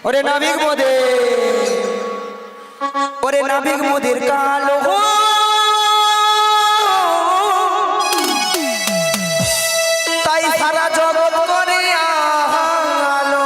ওরে নাবিক মোদের কালো তাই সারা জগৎ করে আলো।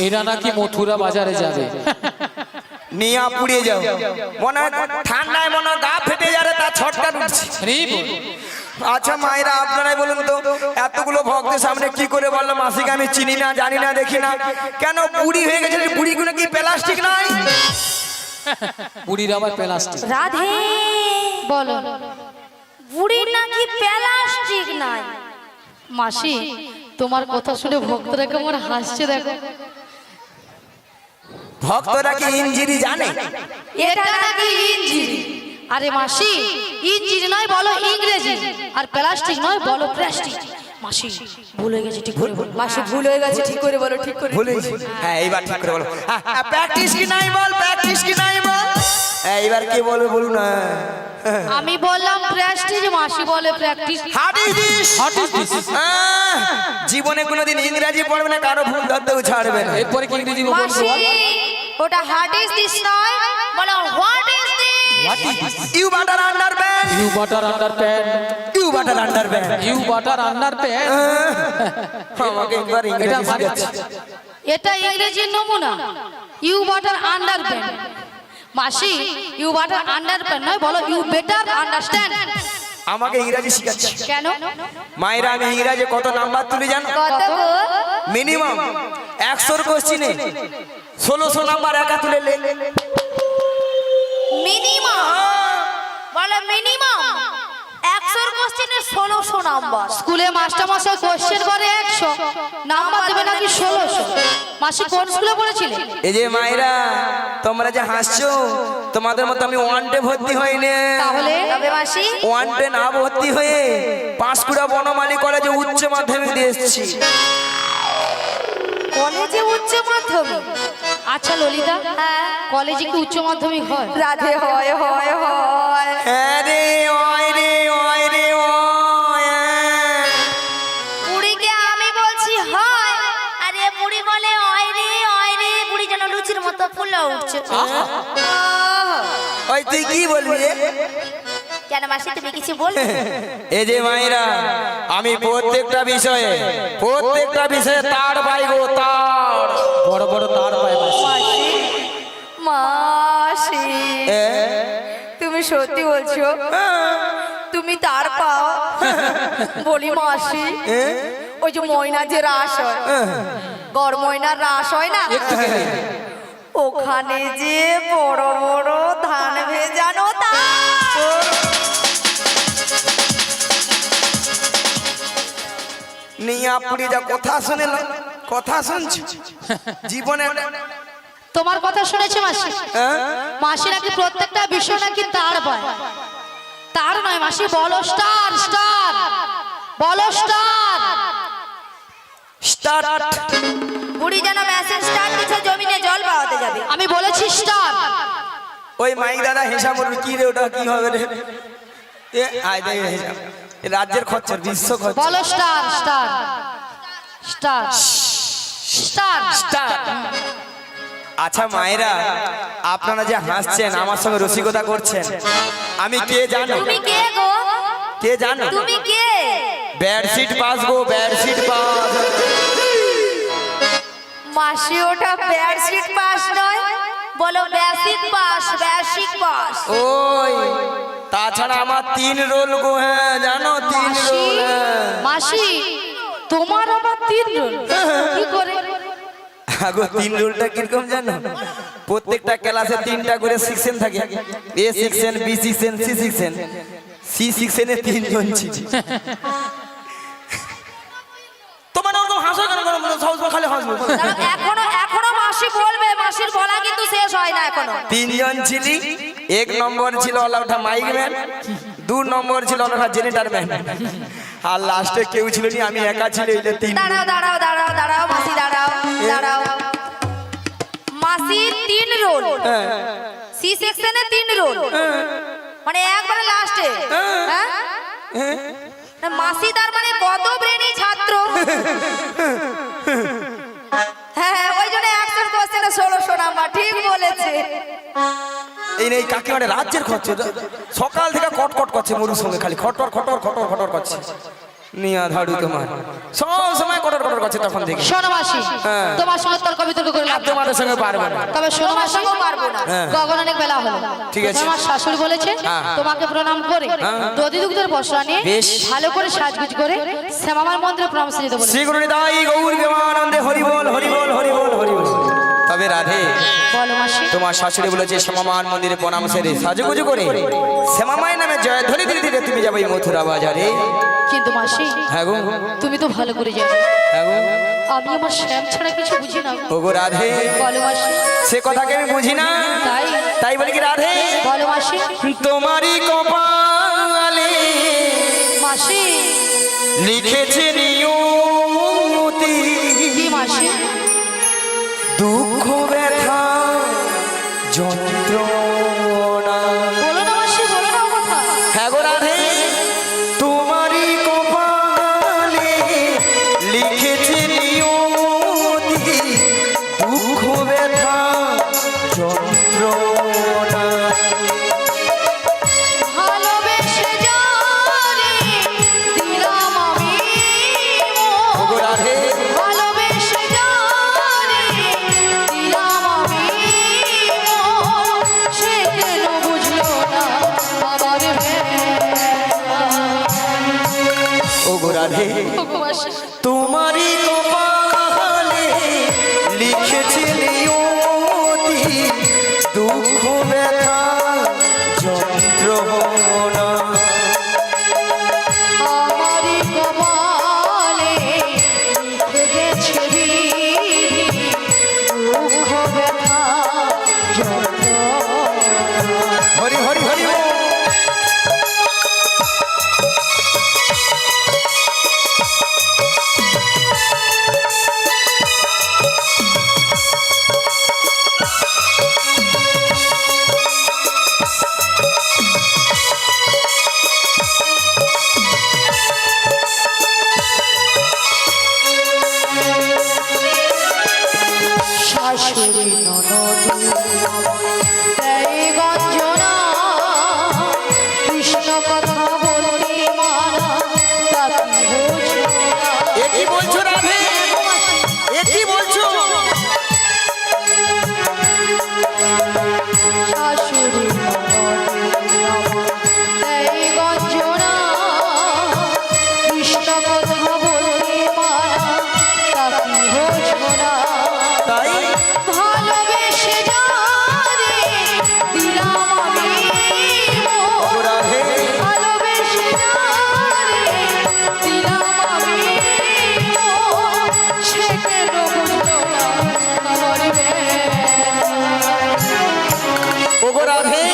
এরা নাকি মথুরা বাজারে যাবে, নিয়া পুড়িয়ে যাও। মনে হয় ঠান্ডায় মনে হয় গা ফেটে যাবে, তার ছটকা উঠছে। আচ্ছা মায়েরা আপনারাই বলুন তো, এতগুলো ভক্তের সামনে কি করে বললাম মাসিকে আমি চিনি না, জানি না, দেখি না, কেন বুড়ি হয়ে গেছে? বুড়িগুলো কি প্লাস্টিক নয়? বুড়ির আবার প্লাস্টিক? রাধে বলো, বুড়ি নাকি প্লাস্টিক নয়? মাসি তোমার কথা শুনে ভক্তরা কেমন হাসছে দেখো। ভক্তরা কি ইঞ্জিরি জানে? এটা নাকি ইঞ্জিন। আরে মাসি, ইঞ্জিন নয় বলো ইংরেজি, আর প্লাস্টিক নয় বলো প্লাস্টিক। মাসি ভুল হয়ে গেছে, ঠিক করে বলো। মাসি ভুল হয়ে গেছে, ঠিক করে বলো, ঠিক করে ভুলে গেছি। হ্যাঁ এইবার ঠিক করে বলো। প্র্যাকটিস কি নাই বল, প্র্যাকটিস কি নাই বল। এইবার কে বলবে বলুন না। আমি বললাম প্রেস্টিজ, মাসি বলে প্র্যাকটিস। জীবনে কোনোদিন ইংরেজি পড়বে না, কারো ভুল ধরতেও ছাড়বে না। এরপরে কি ইংরেজি মাসি ওটা হার্ট ইজ দিস নয়, বলো what is this? You butter underpant, you butter underpant, you butter underpant, you butter underpant. আমাকে একবার ইংরেজি শেখাচ্ছে। এটা ইংরেজির নমুনা, ইউ বাটার আন্ডারপ্যান্ট। মাসি ইউ বাটার আন্ডারপ্যান্ট নয়, বলো ইউ বেটার আন্ডারস্ট্যান্ড। আমাকে ইংরেজি শেখাচ্ছে কেন? মায়েরা আমি ইংরেজি কত নাম্বার তুলি জানো? কত গো? মিনিমাম 100 কোশ্চিনে 1600 নাম্বার একা তুলে মিনিমাম, বলো মিনিমাম 100 কোশ্চেনে 1600 নাম্বার। স্কুলে মাস্টার মশাই কোশ্চেন করে 100, নাম্বার দেবে নাকি 1600। মাসি কোন স্কুলে পড়েছিলে? এই যে মায়েরা তোমরা যে হাসছো, তোমাদের মতো আমি ওয়ানডে ভর্তি হইনি। তাহলে তবে মাসি ওয়ানডে না ভর্তি হয়ে পাঁশকুড়া বনমালী কলেজে উচ্চ মাধ্যমিক দিয়ে এসেছি। কলেজে উচ্চ মাধ্যমিক? আচ্ছা ললিতা, কলেজে কি উচ্চ মাধ্যমিক হয়? রাধে হয় হয় হয়। হ্যাঁ রে ওই রে ওই রে ওই। বুড়িকে আমি বলছি হয়, আরে বুড়ি বলে ওই রে বুড়ি যেন লুচির মতো ফুলে উঠছে। ওই তুই কি বলবি রে? কেন মাসি তুমি কিছু বলবে? এই যে মায়েরা, আমি প্রত্যেকটা বিষয়ে তার পাই গো, তার বড় বড় তার পায় মাসি। মাসি এ? তুমি সত্যি বলছো তুমি তার পাও? বলি মাসি, এ? ওই যে ময়না যে রাস হয়, গড় ময়নার রাস হয় না, ওখানে যে বড় বড় ধান ভেজানো তা নিয়া পুরি যা কথা শুনে কথা শুনছ জীবনে তোমার কথা শুনেছে মাসি? হ্যাঁ? মাসি নাকি প্রত্যেকটা বিষয় নাকি তার পায়। তার নয় মাসি, বলো স্টার, স্টার বলো স্টার। স্টার্ট। বুড়ি যেন মেশিন স্টার্ট দিচ্ছে, জমিনে জল পাওয়াতে যাবে। আমি বলেছি স্টার। ওই মাইক দাদা হিসাব করবে কি রে, ওটা কি হবে রে? এ আয় দেখ হিসাব, এ রাজ্যের খরচ, বিশ্ব খরচ। বলো star, star star star star. আচ্ছা মায়েরা, আপনারা যে হাসছেন, আমার সঙ্গে রসিকতা করছেন, আমি কে জানো? তুমি কে গো? কে জানো? তুমি কে? বেডশিট পাস গো, বেডশিট পাস। মাসি ওটা বেডশিট পাস নয়, বলো বেসিক পাস, বেসিক পাস। ওই তাছাড়া আমার 3 রোল গো, হ্যাঁ জানো 3 মাসি, রোল। মাসি তোমার আবার 3 রোল কি করে? আগো 3 রোলটা কিরকম জানো? প্রত্যেকটা ক্লাসে 3টা করে সেকশন থাকে, A section, B section, C section. C সেকশনে 3 জন ছিল। তোমার ওরকম হাসো কেন? সব খালি হাসবো। এখনো এখনো মাসি বলবে, মাসির বলা কিন্তু শেষ হয় না এখনো। 3 জন ছিলি। 1 নম্বর ছিল অলআউটা মাইক ম্যান, 2 নম্বর ছিল অলআউটা জেনারেটর ম্যান, আর লাস্টে কেউ ছিল নি, আমি একা ছিল। এই 3 দাঁড়াও দাঁড়াও দাঁড়াও দাঁড়াও মাসি, দাঁড়াও দাঁড়াও। মাসির 3 রোল, সি সেকশনে 3 রোল, মানে একবারে লাস্টে। হ্যাঁ, না, মাসি তার মানে কত ব্রেনি ছাত্র। হ্যাঁ হ্যাঁ, ওই জন্য 100 কোশ্চেনে 1600 নাম্বার, ঠিক বলেছে। এই নেই কাকিমারে রাজ্যের খরচ, সকাল থেকে কটকট করছে মরুর সঙ্গে, খালি খটর খটর খটর খটর করছে। নিয়া ধাড়ু তোমার সব সময় কটর কটর করছে তখন থেকে। শোনো মাসি, হ্যাঁ। তোমার সঙ্গে তর্ক বিতর্ক করে লাভ নেই। তোমাদের সঙ্গে পারবো না। তবে শোনো মাসি, তোমার সঙ্গেও পারবো না। হ্যাঁ। গগন অনেক বেলা হলো, ঠিক আছে। আমার শাশুড়ি বলেছে হ্যাঁ। তোমাকে প্রণাম করে দধি দুগ্ধের বসরা নিয়ে বেশ। ভালো করে সাজগুজ করে শ্যামামার মন্দিরে প্রণাম দিতে বলে। শ্রী গুরু নিতাই গৌর প্রেমানন্দে হরি বল হরি বল হরি বল হরি বল। তবে রাধে, বলো মাসি। তোমার শাশুড়ি বলেছে শ্যামামার মন্দিরে প্রণাম সেরে সাজুগুজু করে শ্যামামায়ের নামে জয় ধ্বনি দিতে দিতে তুমি যাবে মথুরা বাজারে। কিন্তু মাসি, হ্যাঁ গো, তুমি তো ভালো করে জানো হ্যাঁ গো, আমি আমার শ্যাম ছাড়া কিছু বুঝি না। ও গো রাধে, বলো মাসি। সে কথাকে আমি বুঝি না, তাই তাই বলি কি রাধে, বলো মাসি। তোমারই কপালে মাসি লিখেছে নিয়তি, কি মাসি? দুঃখ ব্যথা যন্ত্রণা। বলো না মাসি, বলো না ও কথা। হ্যাঁ গো রাধে, তোমারই কপালে লিখেছে নিয়তি, দুঃখ ব্যথা যন্ত্রণা। ভালোবেসে যারে দিলাম আমি ও গো রাধে, ভালোবেসে যারে দিলাম আমি সে কেন বুঝলো না আমার ও গো রাধে, ভালোবাসা। তোমারই কপালে লিখেছে নিয়তি, দুঃখ ব্যথা যন্ত্রণা। আমারই কপালে লিখে গেছে বিধি, দুঃখ ব্যথা যন্ত্রণা। হরি হরি হরি বল। ওগো রাধে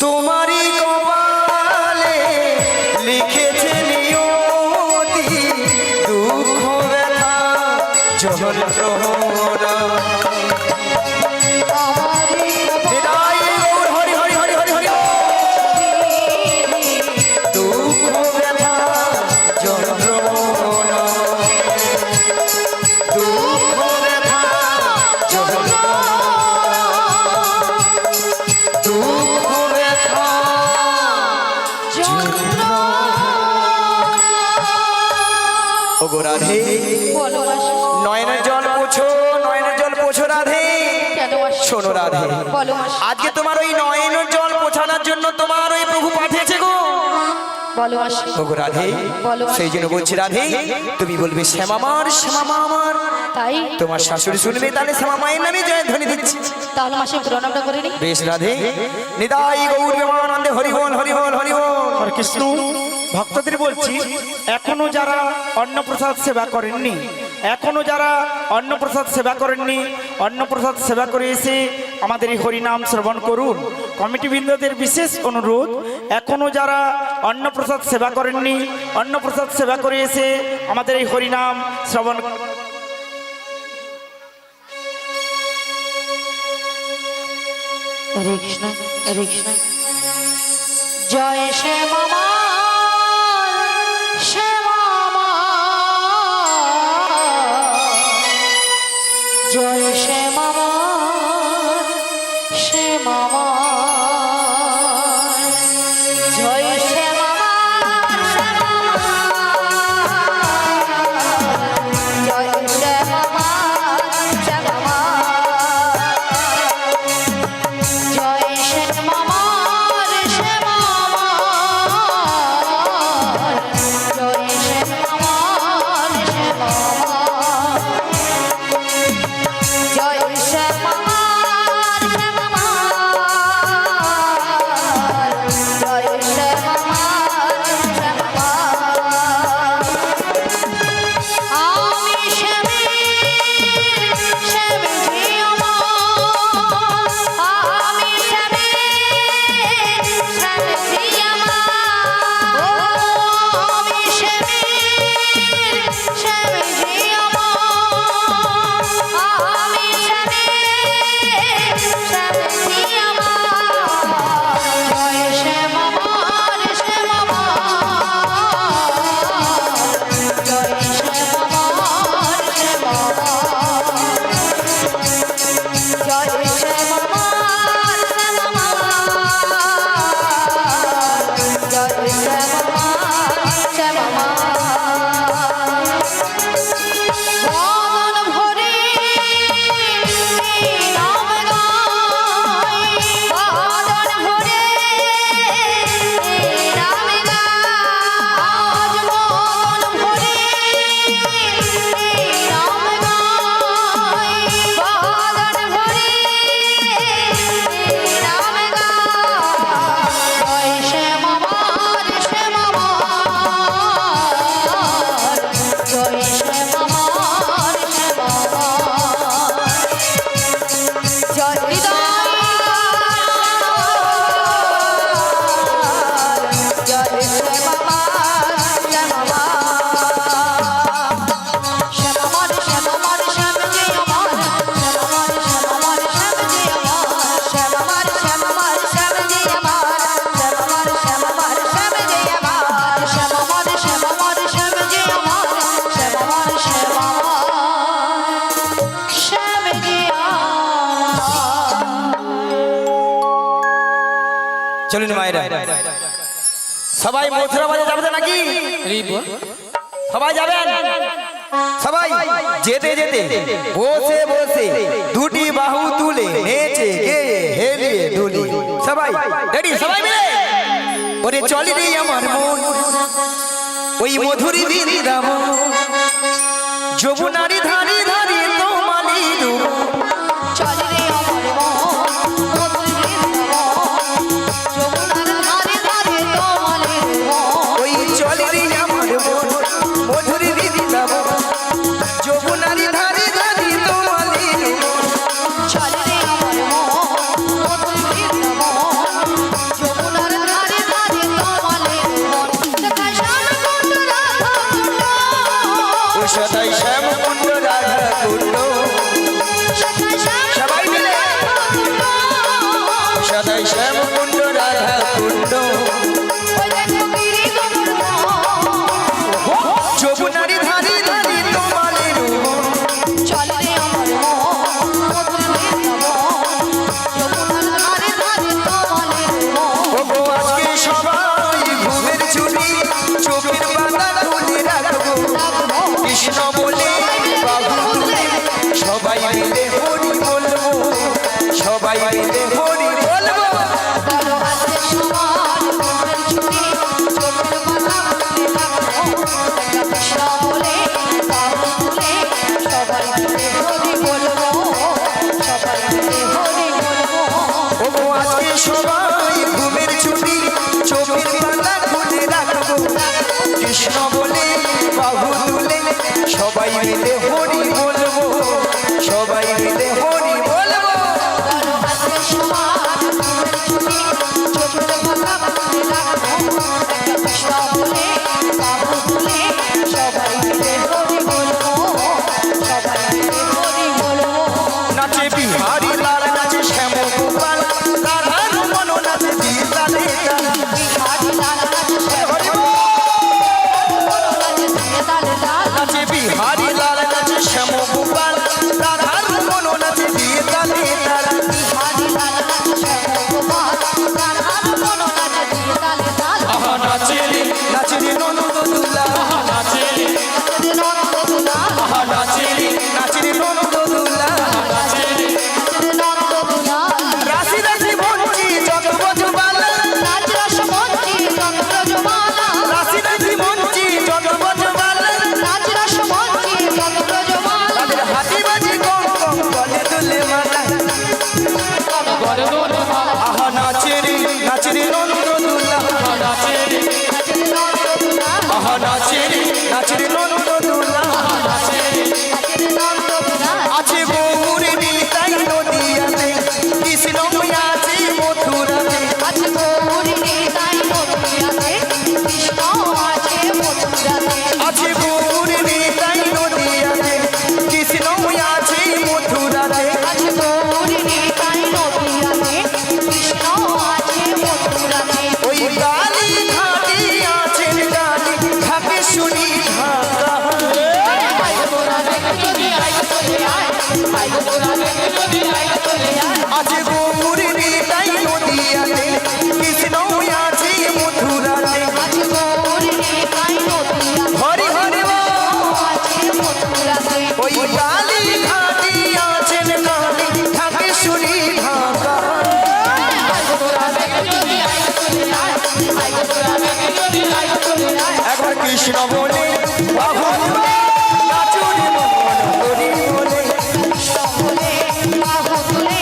তোমারই কপালে লিখেছে নিয়তি দুঃখ ব্যথা যন্ত্রণা হৃদয় গৌর হরি হরি হরি হরি হরি দুঃখ ব্যথা যন্ত্রণা দুঃখ ব্যথা যন্ত্রণা দুঃখ ব্যথা ওগো রাধে বলো মাসি নয়নের জল পোছো নয়নের জল পোছো রাধে কেন মাসি শোনো রাধে বলো মাসি আজকে তোমার ওই নয়নের জল পোছানোর জন্য তোমার ওই প্রভু পাঠিয়েছে গো বলো মাসি ওগো রাধে বলো মাসি। সেই জন্য বলছি রাধে তুমি বলবে শ্যামা আমার তাই তোমার শাশুড়ি শুনবে তাহলে শ্যামা মায়ের নামে জয় ধ্বনি দিচ্ছি তাহলে মাসি প্রণামটা করে নি বেশ রাধে নিতাই গৌর প্রেমানন্দে হরি বল হরি বল হরি বল হরে কৃষ্ণ ভক্তদের বলছি এখনো যারা অন্নপ্রসাদ সেবা করেননি অন্নপ্রসাদ সেবা করে এসে আমাদের এই হরিনাম শ্রবণ করুন। কমিটিবৃন্দদের বিশেষ অনুরোধ এখনো যারা অন্নপ্রসাদ সেবা করেননি অন্নপ্রসাদ সেবা করে এসে আমাদের এই হরিনাম শ্রবণ হরে কৃষ্ণ হরে কৃষ্ণ জয় শ্যামা শ্যামা জয় শ্যামা শ্যামা জয় শ্যামা জয় শ্যামা শ্যামা জয় শ্যামা শ্যামা জয় শ্যামা শ্যামা জয় শ্যামা শ্যামা জয় শ্যামা শ্যামা আমি শ্যামের শ্যামজি আমার আমি শ্যামের শ্যামজি আমার ও আমি শ্যামের শ্যামজি আমার আমি শ্যামের শ্যামজি আমার জয় শ্যামা শ্যামা জয় শ্যামা শ্যামা জয় শ্যামা শ্যামা জয় শ্যামা শ্যামা বদন ভরে নাম গাই বদন ভরে নাম গাই আজ বদন ভরে নাম গাই বদন ভরে নাম গাই জয় শ্যামা শ্যামা জয় শ্যামা শ্যামা জয় হৃদয় জয় শ্যামা শ্যামা শ্যামা শ্যামা শ্যাম জয় আমার শ্যামা শ্যামা শ্যাম জয় আমার শ্যামা শ্যামা শ্যাম জয় আমার শ্যামা শ্যামা শ্যাম জয় আমার শ্যামা শ্যামা শ্যাম জয় আমার শ্যামা শ্যামা শ্যাম জয় চলুন মায়েরা সবাই মথুরা বাজে যাবে নাকি সবাই যাবেন সবাই যেতে যেতে বসে বসে দুটি বাহু তুলে নেচে গেয়ে হেলিয়ে দুলি সবাই রেডি সবাই মিলে ওরে চলি রে আমার মন ওই মধুরী দিদি দাম যমুনারি ধারি ধারি তোমালি রূপ চলে রে আমার মন মধুর বৃন্দাবন যমুনার ধারে ধারে তোমালের মন ওই চলি রে আমার মন মধুরী দিদি দাম যমুনারি ধারি ধারি তোমালি রূপ চলে রে আমার মন মধুর সদাই শ্যাম কুণ্ড রাধা কুণ্ড ওই দেখো গিরি তোমার মন যমুনারি ধারি ধারি তোমাদের চলে রে আমার মন মধুর বৃন্দাবন যমুনার ধারে ধারে তোমাদের মন ওগো আজকে সবাই ঘুমের ছুটি চোখের পাতা খুলে রাখবো কৃষ্ণ বলে বাবু তুলে সবাই মিলে হরি বলবো সবাই মিলে হরি বলবো বলো আজকে সবার ঘুমের ছুটি চোখের পাতা খুলে রাখো একটা কৃষ্ণ বলে বাবু তুলে সবাই মিলে হরি বলবো সবাই মিলে হরি বলবো ওগো আজকে সবাই ঘুমের ছুটি চোখের পাতা খুলে রাখবো কৃষ্ণ বলে বাহু তুলে সবাই মিলে হরি বলবো সবাই মিলে হরি বলবো বলো আজকে সবার ঘুমের ছুটি চোখের পাতা খুলে রাখো একটা কৃষ্ণ বলে বাবু তুলে সবাই মিলে হরি বলবো সবাই মিলে হরি বলবো নাচে বিহারি লাল নাচে শ্যাম গোপাল রাধার মন নাচে দিতা দিতা বিহারি লাল নাচে শ্যাম নাচে দিয়ে তালে তাল নাচে বিহারি লাল নাচে শ্যাম গোপাল রাধার মন নাচে দিতা দিতা বিহারি লাল নাচে শ্যাম গোপাল রাধার মন নাচে দিয়ে তালে তাল আহা নাচে রে নন্দ দুলা নাচে নন্দ দুলাল আহা নাচে রে নন্দ দুলা নাচে নন্দ দুলাল রাশি রাশি ভঞ্জি যত বজবাল নাচ রস মঞ্চি যন্ত্র জমালা রাশি রাশি ভঞ্জি যত বজবাল নাচ রস মঞ্চি যন্ত্র জমালা তাদের হাতি বাজি কম কম গলে দুলে মালা আহা নাচে রে নন্দ দুলা নাচে নন্দ দুলাল আহা নাচে রে নন্দ দুলা নাচে নন্দ দুলাল আছে গৌরী নিতাই নদিয়াতে কৃষ্ণ আছে মথুরাতে আছে গৌরী নিতাই মথুরাতে কৃষ্ণ আছে মথুরাতে আছে গৌরী নিতাই নদিয়াতে কৃষ্ণ আছে মথুরাতে আছে গৌরী নিতাই মথুরাতে কৃষ্ণ আছে মথুরাতে ওই গালি ঘাটি আছেন গালি থাকে শুনি ঢাকা আয় তোরা দেখে যদি আয় চলে আয় আয় তোরা দেখে যদি আয় চলে আয় আছে গৌরী নিতাই নদিয়াতে কৃষ্ণ আছে মথুরাতে আছে গৌরী নিতাই মথুরাতে হরি হরি বল। আছে মথুরাতে ওই গালি ঘাটি আছেন গালি থাকে শুনি ঢাকা আয় তোরা দেখে যদি আয় চলে আয় আয় তোরা দেখে যদি আয় চলে আয় একবার কৃষ্ণ বলে বাহু নাচুরি মন হরি বলে কৃষ্ণ বলে বাহু তুলে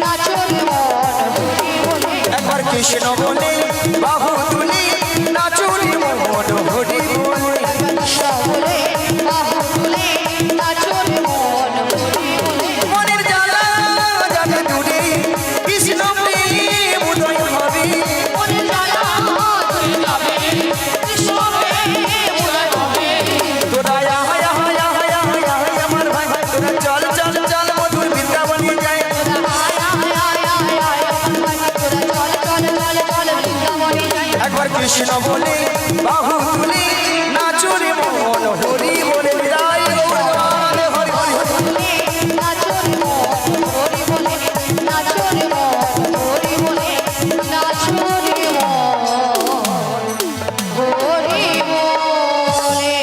নাচরে মন হরি বলে একবার কৃষ্ণ বলে বাহু তুলি নাচুরি মন হরি বলে কৃষ্ণ বলে বাহু তুলে নাচরে মন হরি বলে মনের জ্বালা যাবে দূরে কৃষ্ণ প্রেম উদয় হবে মনে জ্বালা তুই যাবে কৃষ্ণ প্রেমে উদয় হবে তোরা আহায় আহায় আহায় আহায় আহায় আমার ভাই তোরা চল চল চল মধুর বৃন্দাবনে যায় আয় আয় আয় আয় আয় আমার ভাই তোরা চল চল চল চল বৃন্দাবনে যাই একবার কৃষ্ণ বলে বাহু তুলি নাচুরি মন হরি বলে বিদায় গৌরবাদ হরি হরি হরি। বলে নাচরে মন হরি বলে নাচরে মন হরি বলে নাচরে মন হরি বলে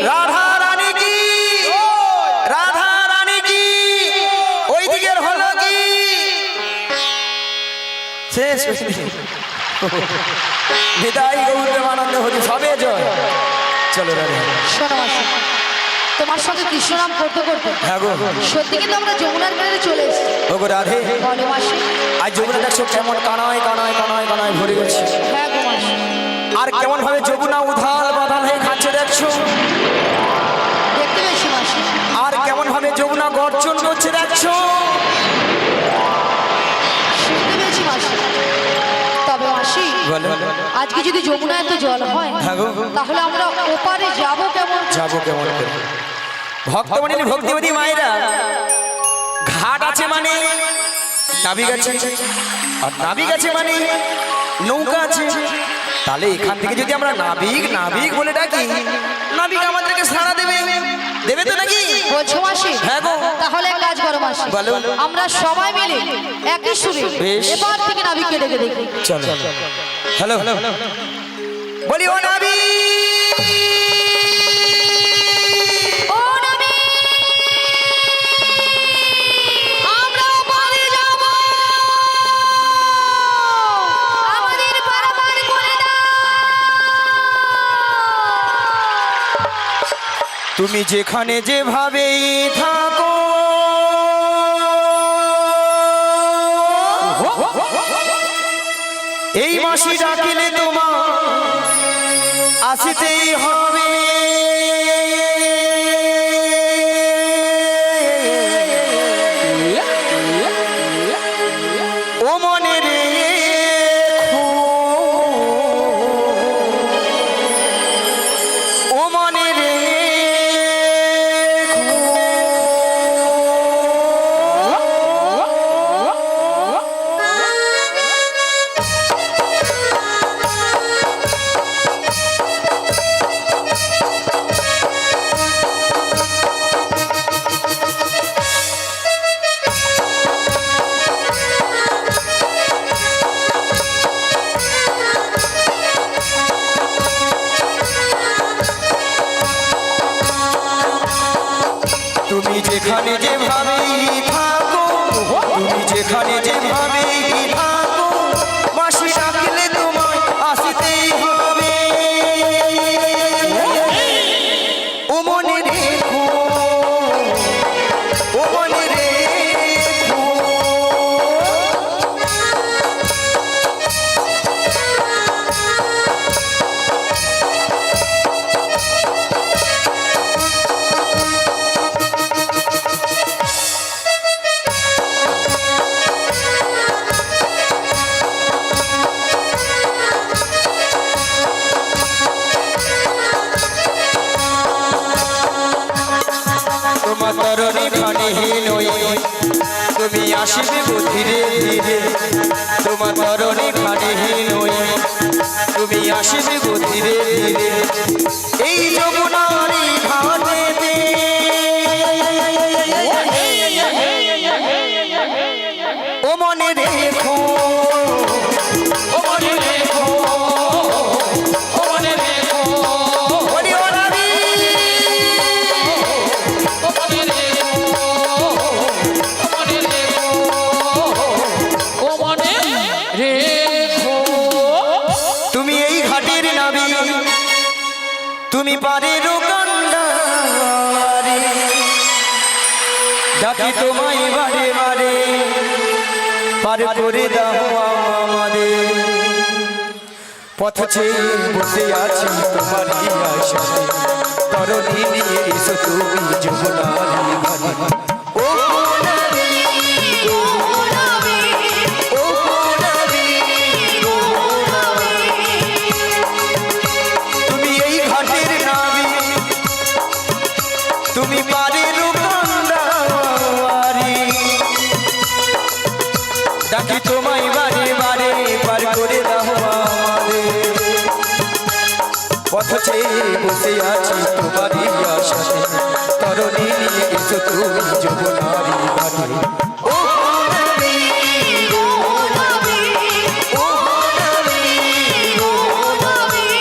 রাধা রানী কি রাধা রানী কি ওই দিকের হলো কি শেষ বিদায় গৌরবানন্দ হরি সবে জয় চলো রাধা শোনো মাসি তোমার সঙ্গে কৃষ্ণ নাম করতে করতে হ্যাঁ গো সত্যি কিন্তু আমরা যমুনার তীরে চলে এসেছি ওগো রাধে বলো মাসি আজ যমুনা দেখছো কেমন কানায় কানায় কানায় কানায় ভরে গেছে হ্যাঁ গো মাসি আর কেমন ভাবে যমুনা উধাল বাদাল হয়ে খাচ্ছে দেখছো দেখতে পেয়েছি মাসি আর কেমন ভাবে যমুনা গর্জন করছে দেখছো শুনতে পেয়েছি মাসি তবে মাসি বলো আজকে যদি যমুনা এত জল হয় হ্যাঁ গো তাহলে আমরা ওপারে যাব কেমন যাবো কেমন করে ভক্তমণি ভক্তিবতী মায়েরা ঘাট আছে মানে নাবিক আছে, আর নাবিক আছে মানে নৌকা আছে। তাহলে এখান থেকে যদি আমরা নাবিক নাবিক বলে ডাকি, নাবিক আমাদেরকে সাড়া দেবে, দেবে তো নাকি? বলছো মাসি? হ্যাঁ গো। তাহলে এক কাজ করো মাসি, বলো। আমরা সবাই মিলে একই সুরে বেশ। এবার থেকে নাবিককে ডেকে দেখি। চলো। হ্যালো বলি, ও নাবিক, ও নবী, আমরা পারে যাব, আমাদের পারাপার করে দাও। তুমি যেখানে যেভাবেই থাকো, এই মাসি ডাকিলে তোমার আসিতেই হবে। ও মনে রেখো, ও মনে রেখো, তুমি যেখানে যেভাবেই থাকো, তুমি যেখানে যেভাবেই থাকো, মাসি ডাকলে তোমায় আসিতেই হবে। ও মনে রেখো, ও মনে রেখো, তোমার তরণী খানিহীন হই, তুমি আসিবে গো ধীরে ধীরে। তোমার তরণী খানিহীন হই, তুমি আসিবে গো ধীরে ধীরে। এই যমুনারি ঘাটেতে, ও মনে রেখো, ও মনে রেখো, ও মনে রেখো, বলি ও নাবিক, তুমি এই ঘাটের নাবিক, তুমি পারের কান্ডারে, ডাকি তোমায় বারে বারে, পার করে দাও আমাদের। পথ চেয়ে বসে আছি তোমারই আশাতে, তরণী নিয়ে এসো তুমি যমুনারি ঘাটে। ও নাবিক, ও নাবিক, ও নাবিক, ও নাবিক, তুমি এই ঘাটের নাবিক, তুমি পারের কান্ডারি, ডাকি তোমায় বারে বারে, পার করে দাও আমাদের। পথ চেয়ে বসে আছি তোমারই আশাতে, তরণী নিয়ে এসো তুমি যমুনারি ঘাটে। ও নাবিক, ও নাবিক, ও নাবিক, ও নাবিক,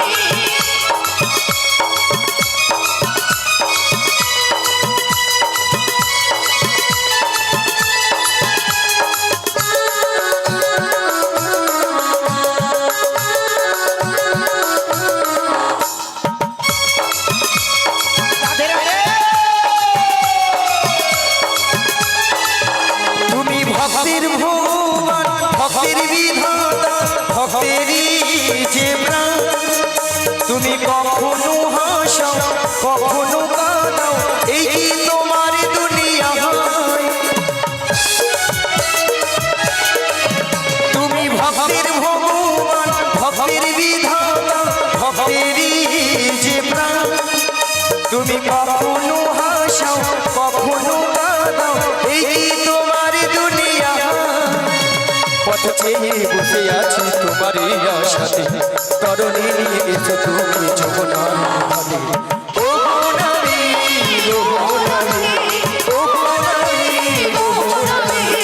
তুমি ভক্তির ভগবান, ভক্তির বিধাতা, ভক্তেরই যে প্রাণ। তুমি কখনো হাসাও, কখনো কাঁদাও, এই কি তোমার দুনিয়া হয়। তুমি ভক্তির ভগবান, ভক্তির বিধাতা, ভক্তেরই যে প্রাণ। তুমি কখনো হাসাও, কখনো কাঁদাও, এই কি তোমার দুনিয়া হয়। চেয়ে বসে আছি তোমারই আশাতে তরণী নিয়ে এসো তুমি যমুনার ঘাটে ও নবী ও নবী ও নবী ও নবী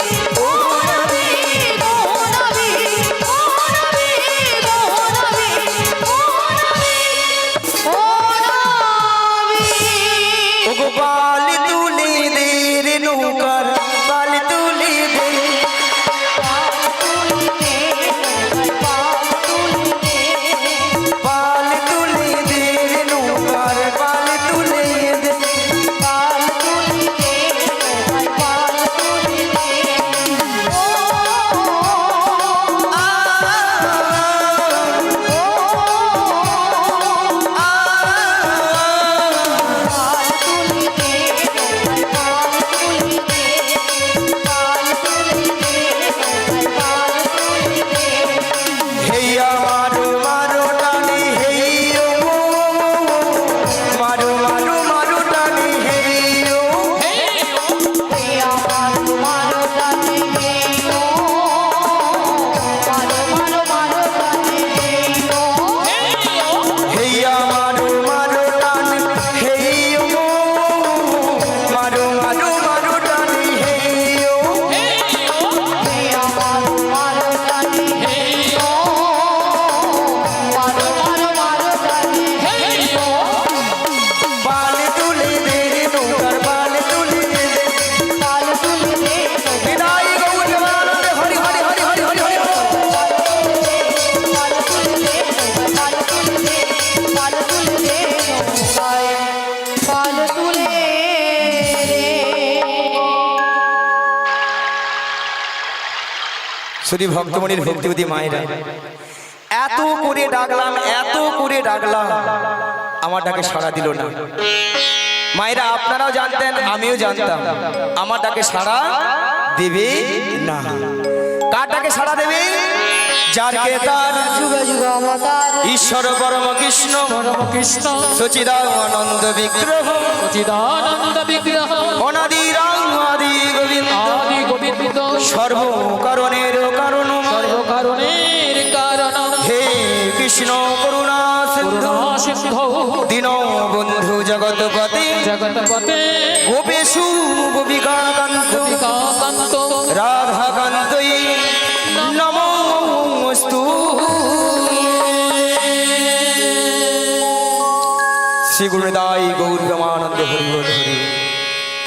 ও নবী ও গো বাল তুলি দে রে নৌকার বাল তুলি দে বাল তুলি দে রে নৌকার বাল তুলি দে হেইয়া মারো মারো টানি হেইয়ো মারো মারো মারো টানি হেইয়ো হেইয়া মারো মারো টানি হেইয়ো মারো মারো মারো টানি হেইয়ো বাল তুলি দে রে নৌকার বাল তুলি দে বিদায় গৌর জমানন্দে হরি হরি হরি হরি হরি হরি শুধু ভক্তমণির ভক্তিবতী মায়েরা এত করে ডাকলাম এত করে ডাকলাম আমার ডাকে সাড়া দিল না মায়েরা আপনারাও জানতেন আমিও জানতাম আমার ডাকে সাড়া দেবে না কার ডাকে সাড়া দেবে যার কে তার ঈশ্বর পরম কৃষ্ণ সচিদানন্দ বিগ্রহ অনাদি গোবিন্দ সর্বকারণের কারণ হে কৃষ্ণ করুণা সিন্ধু দীন বন্ধু জগৎপতি গোপেশু গোপিকাকান্ত রাধাকান্তই নমস্তু শ্রী গুরুদাই গৌর ব্রহ্মানন্দে হরি বল হরি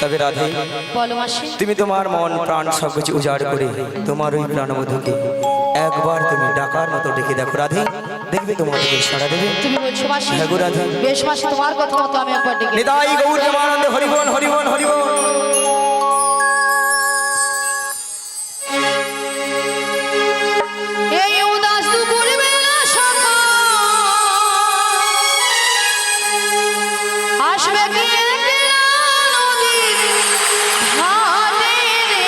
তবে রাধে বলো মাসি তুমি তোমার মন প্রাণ সব কিছু উজাড় করে তোমার ওই প্রাণবধূকে একবার তুমি ডাকার মতো ডেকে দেখো রাধে দেখবে তোমার দিকে সাড়া দেবে তুমি বলছো মাসি হ্যাঁ গো রাধে বেশ মাসি তোমার কথা মতো আমি একবার ডেকে নিতাই গৌর ব্রহ্মানন্দে হরি বল হরি বল হরি বল এই উদাস দুপুর বেলা সকাল আসবে কি একলা নদীর ঘাটে রে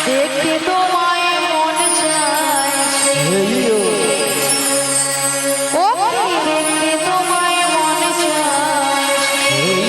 দেখতে তোমায় মন চাইছে ও দেখতে তোমায় মন চাইছে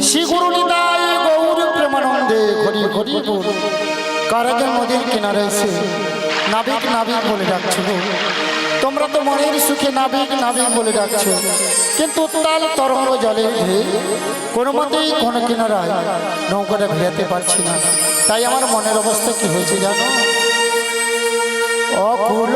শ্রী গুরু নিতাই গৌর প্রেমানন্দে হরি হরি বল। কারাগার নদীর কিনারে এসে নাবিক নাবিক বলে ডাকছিল। তোমরা তো মনের সুখে নাবিক নাবিক বলে ডাকছো, কিন্তু উত্তাল তরঙ্গ জলের ঢেউ কোনো মতেই কোনো কিনারায় নৌকাটা ভেজাতে পারছি না। তাই আমার মনের অবস্থা কি হয়েছে জানো? অকুল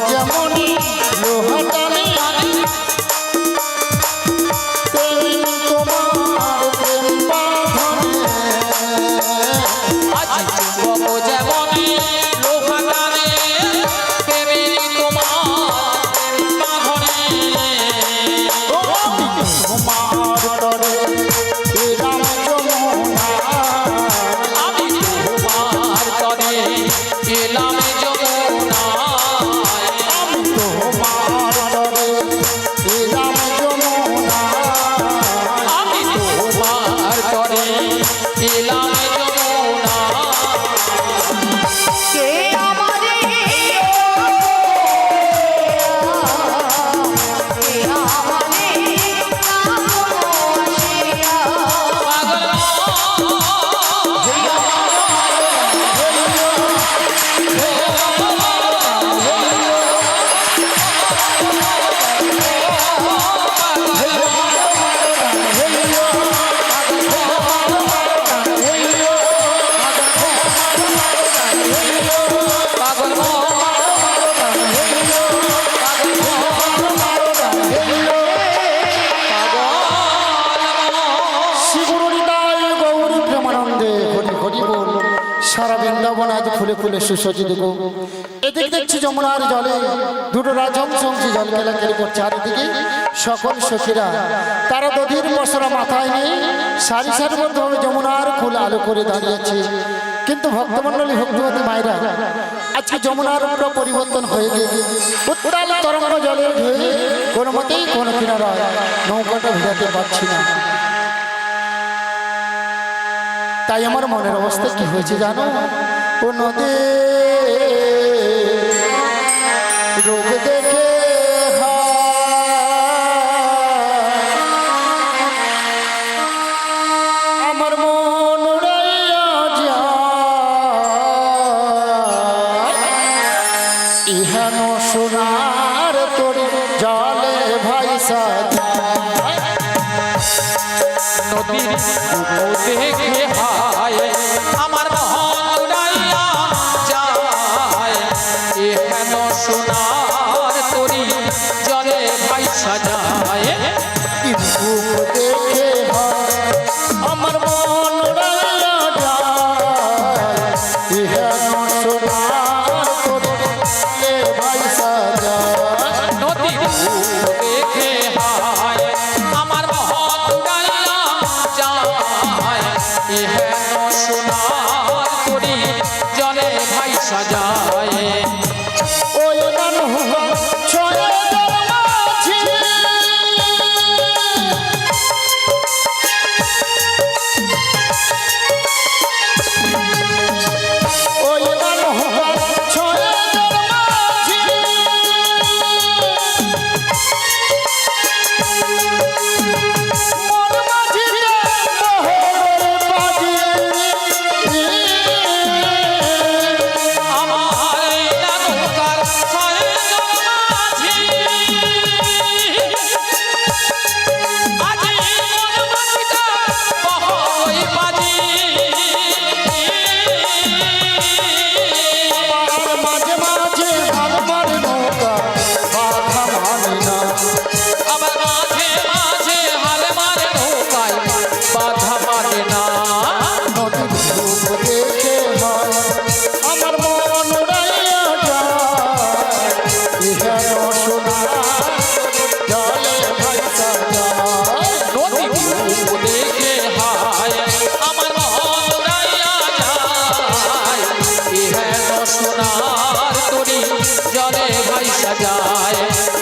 যেমনি লোহা টানে তেমনি যৌবন আজ ফুলে ফুলে সুসজ্জিত গো। এদিকে দেখছি যমুনার জলে দুটো রাজহংসী জল কেলাকেলি করছে, চারিদিকে সকল সখীরা তারা দধির মশলা মাথায় নেই সারি সারিবদ্ধভাবে যমুনার ফুল আলো করে দাঁড়িয়েছে। কিন্তু ভক্তমণ্ডলী ভক্তিবতী মায়েরা আজকে যমুনার পুরো পরিবর্তন হয়ে গিয়ে উত্তাল তরঙ্গ জলে ঢেউ কোনো মতেই কোনো কিনারায় নৌকাটা ভিড়াতে পারছি না। তাই আমার মনের অবস্থা কি হয়েছে জানো? ও নদী রোগ দেখে আমার মন উড়াইয়া যায়, ইহান সোনার তোর জলে ভাইসা যায়। নদীর বুকু দেখে হায় আমার মন উড়াইয়া যায়, এহেন সোনার তরি জলে ভাইসা যায়। রূপ দেখে হয় আমার মন উড়াইয়া যায়, ইহান সোনার তোর জলে ভাইসা যায়। নদীর বুকু দেখে হায় আমার মন উড়াইয়া যায়, এহেন সোনার তরি জলে ভাইসা যায়। ওই নৌকা ছয়ে দরমাঝি, ওই নৌকা ছয়ে দরমাঝি, মন মাঝিরে মোহর বাজি। আমার নৌকার ছয় জনমাঝি, আজি মন মাঝিটা বহরই বাজি। আর মাঝে মাঝে আমার নৌকা বাধা মানে না, আবার মাঝে মাঝে হাল মারে নৌকায় বাধা মানে না। নদীর রূপ দেখে হয় আমার মন উড়াইয়া যায়, ইহেন সোনার জলে ভাইসা যায়। নদী রূপ দেখে হায় আমার মন উড়াইয়া যায়, ইহেন সোনার তরি জলে ভাইসা যায়।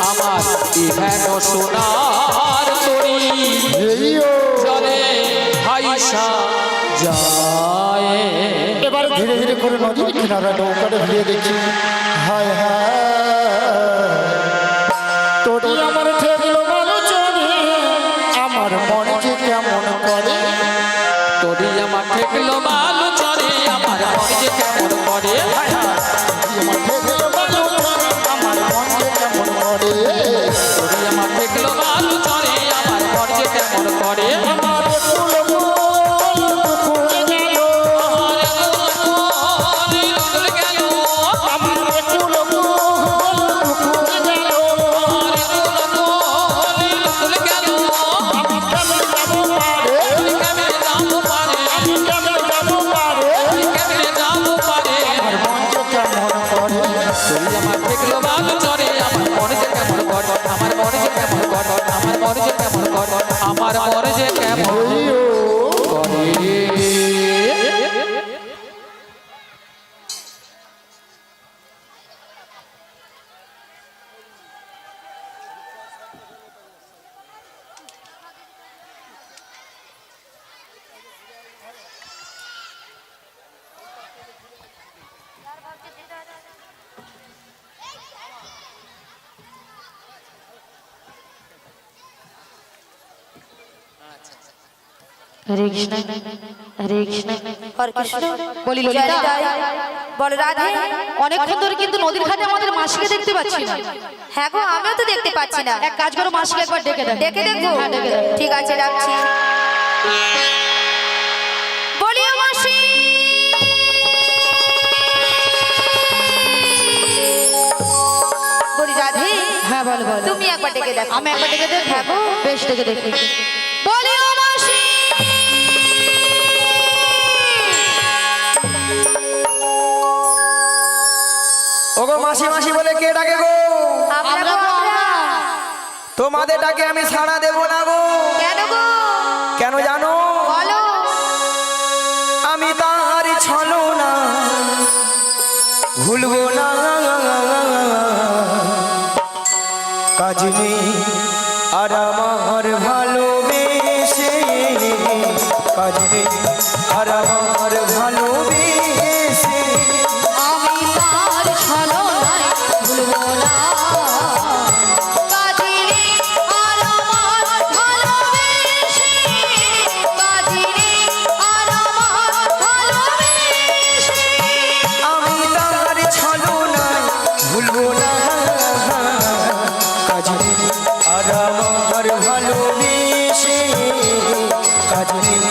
আমার ইহেন সোনার তরি এইও জলে ভাইসা যায়। এবার ধীরে ধীরে করে নদীর কিনারা নৌকাটা ভিড়ে দেখি, হায় হায় তোরই আমার ঠেকলো আলোচনে, আমার মনে যে কেমন করে। তোরি আমার ঠেকলো বালু চরে, আমার মন যে কেমন করে। আমার ঠেকলো আলোচনে, আমার মন যে কেমন করে। তোরি আমার ঠেকলো বালু চরে, আমার মন যে কেমন করে। আমার ফুল ফুল ফুলে গেল, আমার গেল আমার ফুল ফুল ফুলে গেল, তুলে গেল আমি কেমন যাবো পারে, কেমনে যাবো পারে, আমি কেমন যাবো পারে। কেমনে যাবো পারে। আমার মন যে কেমন করে। তোরি আমার ঠেকলো বালু চরে, আমার মন যে কেমন করে, আমার মন যে কেমন করে, আমার মন যে কেমন করে, আমার মন যে কেমন এইও করে। হরে কৃষ্ণ হরে কৃষ্ণ। হরে কৃষ্ণ। বলি ললিতা, বল রাধে। অনেকক্ষণ ধরে কিন্তু নদীর ঘাটে আমাদের মাসিকে দেখতে পাচ্ছি না। হ্যাঁ গো, আমিও তো দেখতে পাচ্ছি না। এক কাজ করো, মাসিকে একবার ডেকে দেখ। ডেকে দেখবো? হ্যাঁ, ডেকে দেখ। ঠিক আছে, ডাকছি। বলিও মাসি। বলি রাধে, হ্যাঁ বল বল। তুমি একবার ডেকে দেখো। আমি একবার ডেকে দেখ। হ্যাঁ গো। বেশ, ডেকে দেখি। বলিও মাসি। মাসি মাসি বলে কে ডাকে গো? আমরা গো, আমরা। তোমাদের ডাকে আমি সাড়া দেব না গো। কেন গো? কেন জানো? বলো। আমি তার ছলনা ভুলবো না। কাজ নেই আর আমার ভালোবেসে, কাজ নেই আর আমার ভালোবেসে। আমি তার ছলনায় ভুলবো না কাজিরে আর আমার ভালোবেসে কাজিরে আর আমার ভালোবেসে আমি তার ছলনায় ভুলবো না। কাজ নেই আর আমার ভালোবেসে, কাজ নেই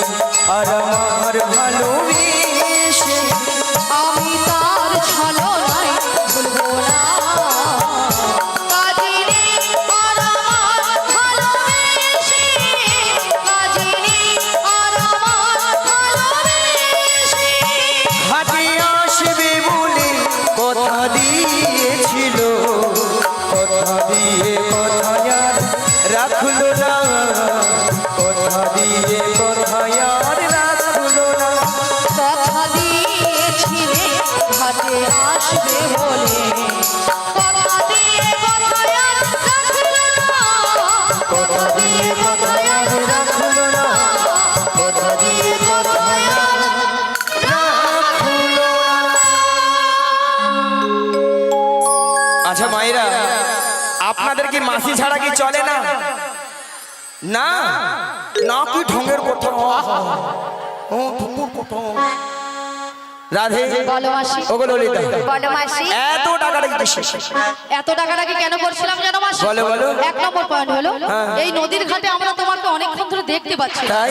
আর আমার ভালোবেসে। আমি তার ছলনায় ভুলবো না কাজিরে আর আমার ভালোবেসে কাজিরে আর আমার ভালোবেসে হাটে আসবে বলে কথা দিয়েছিল, কথা দিয়ে কথা আর রাখলো না, কথা দিয়ে কথা আর রাখলো না। কথা দিয়েছিলে ঘাটে আসবে বলে কথা দিয়ে কথা আর রাখলো না কথা দিয়ে কথা আর রাখলো না, কথা দিয়ে কথা আর রাখলো না। আচ্ছা মায়েরা, আপনাদের কি মাসি ছাড়া কি চলে না? না না, কি ঢঙ্গের কথা। ও ঢঙ্গের কথা। রাধে বলো মাসি ওগো ললিতা, বলো মাসি। এত টাকাটা কি কিসের? এত টাকাটাকে কেন করছিলাম জানো মাসি? বলো, বলো। এক নম্বর পয়েন্ট হলো হ্যাঁ। এই নদীর ঘাটে আমরা তোমাকে অনেকক্ষণ ধরে দেখতে পাচ্ছি। তাই?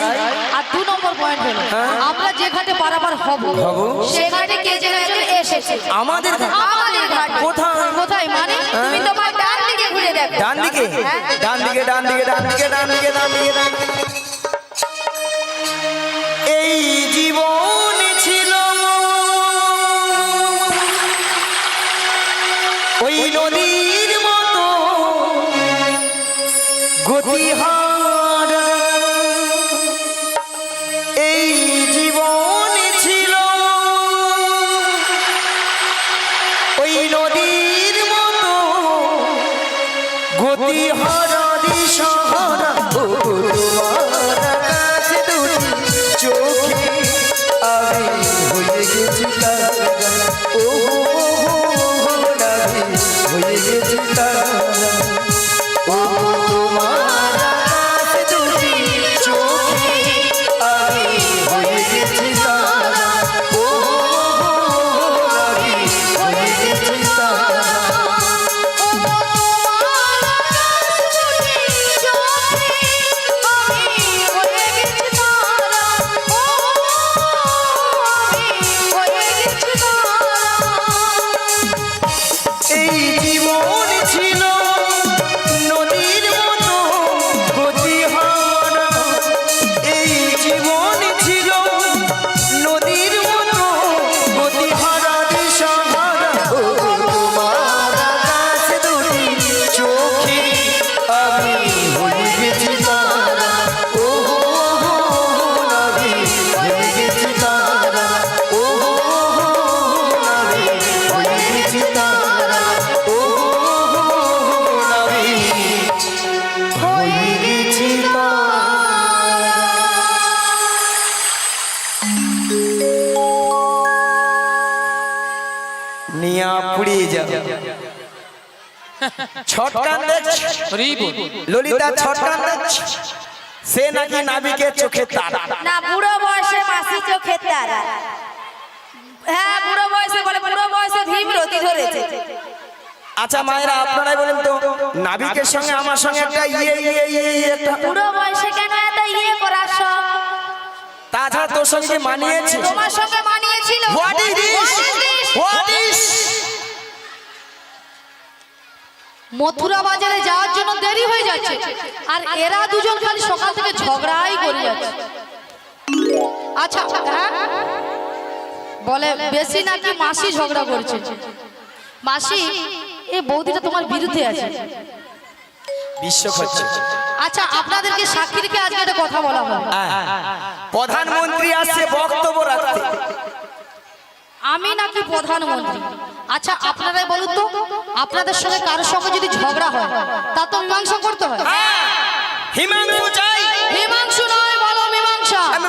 আর দু নম্বর পয়েন্ট হলো হ্যাঁ। আমরা যে ঘাটে পারাপার হব হব। সে ঘাটে কে যেন একজন এসেছে। আমাদের ঘাটে? আমাদের ঘাটে। কোথায়? কোথায় মানে? তুমি তোমার ডান দিকে ঘুরে দেখো। ডান দিকে, ডান দিকে, ডান দিকে, ডান দিকে, ডান দিকে, ডান দিকে, ডান দিকে। এই জীবন ছিল ওই নদীর মতো গতিহারা, এই জীবন ছিল ওই নদীর মতো গতিহারা দিশাহারা। ও তোমার কাছে দুটি চোখে আমি হয়ে গেছি তারা, ও আমি হয়ে গেছি তারা। ও তোমার কাছে দুটি চোখে আমি হয়ে গেছি তারা, ও আমি হয়ে গেছি তারা। এই জীবন ছিল নদীর মতো গতিহারা, এই জীবন ছিল নদীর মতো গতিহারা দিশাহারা। ও তোমার কাছে দুটি চোখে আমি হয়ে গেছি তারা, ও আমি হয়ে গেছি তারা, ও আমি হয়ে গেছি তারা, ও আমি হয়ে গেছি তারা। নিয়া পুড়িয়ে যাও। ছটকান দেখছ হরি বল। ললিতা, ছটকান দেখছ? সে নাকি নাবিকের চোখে তারা। না, বুড়ো বয়সে মাসি চোখের তারা। হ্যাঁ, বুড়ো বয়সে বলে, বুড়ো বয়সে ভীমরতি ধরেছে। আচ্ছা মায়েরা, আপনারাই বলেন তো, নাবিকের সঙ্গে আমার সঙ্গে একটা একটা বুড়ো বয়সে কেন এত ইয়ে করার সব? তাছাড়া তোর সঙ্গে মানিয়েছে? তোমার সঙ্গে মানিয়েছিল। What is this? What is this? What is? Mathura বাজারে যাওয়ার জন্য দেরি হয়ে যাচ্ছে আর এরা দুজন খালি সকাল থেকে ঝগড়াই করে যাচ্ছে। আচ্ছা হ্যাঁ? বলে বেশি নাকি মাসি ঝগড়া করছে। মাসি এই বৌদিটা তোমার বিরুদ্ধে আছে। বিশ্ব হচ্ছে আচ্ছা আপনাদেরকে সাক্ষী রেখে আজকে একটা কথা বলা হয়। প্রধানমন্ত্রী আসছে বক্তব্য রাখতে। আমি নাকি প্রধানমন্ত্রী? আচ্ছা আপনারাই বলুন তো, আপনাদের সঙ্গে কারোর সঙ্গে যদি ঝগড়া হয় তা তো মীমাংসা করতে হয়। হিমাংশু চাই। মীমাংসু নয়, বলো মীমাংসা। হ্যাঁ,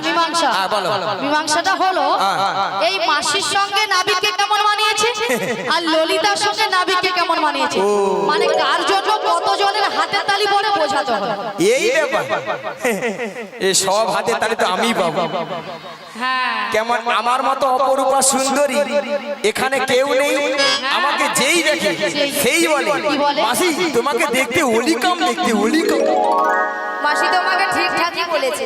মীমাংসা। মীমাংসাটা হলো এই মাসির সঙ্গে নাবিককে কেমন মানিয়েছে আর ললিতার সঙ্গে নাবিককে কেমন মানিয়েছে, মানে কার জন্য কতজনের হাতের তালি পরে বোঝাতে হয়। এই ব্যাপার, এই সব হাতে তালি তো আমি পাবো। হ্যাঁ কেমন আমার মতো অপরূপা সুন্দরী এখানে কেউ নেই। আমাকে যেই দেখে সেই বলে মাসি তোমাকে দেখতে ওলিকাম, দেখতে ওলিকাম। মাসি তোমাকে ঠিকঠাকই বলেছে,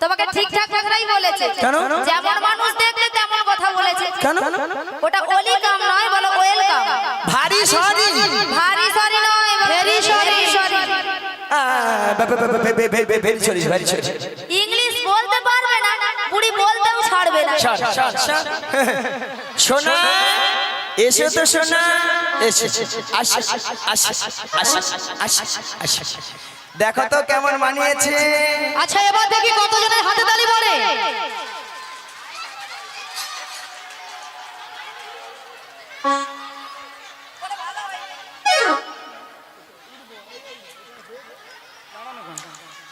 তোমাকে ঠিকঠাক কথাই বলেছে। কেন? যেমন মানুষ দেখলে তেমন কথা বলেছে। কেন? ওটা ওলিকাম নয়, বলো ওয়েলকাম। ভারী সরি। ভারী সরি নয়, very sorry. Very sorry, very sorry. English বলতে পারবে না, বুড়ি বলতেও ছাড়বে না। সোনা এসো তো সোনা, এসো আসো আসো আসো আসো। দেখো তো কেমন মানিয়েছে। আচ্ছা এবার দেখি কতজনের হাতে তালি পড়ে।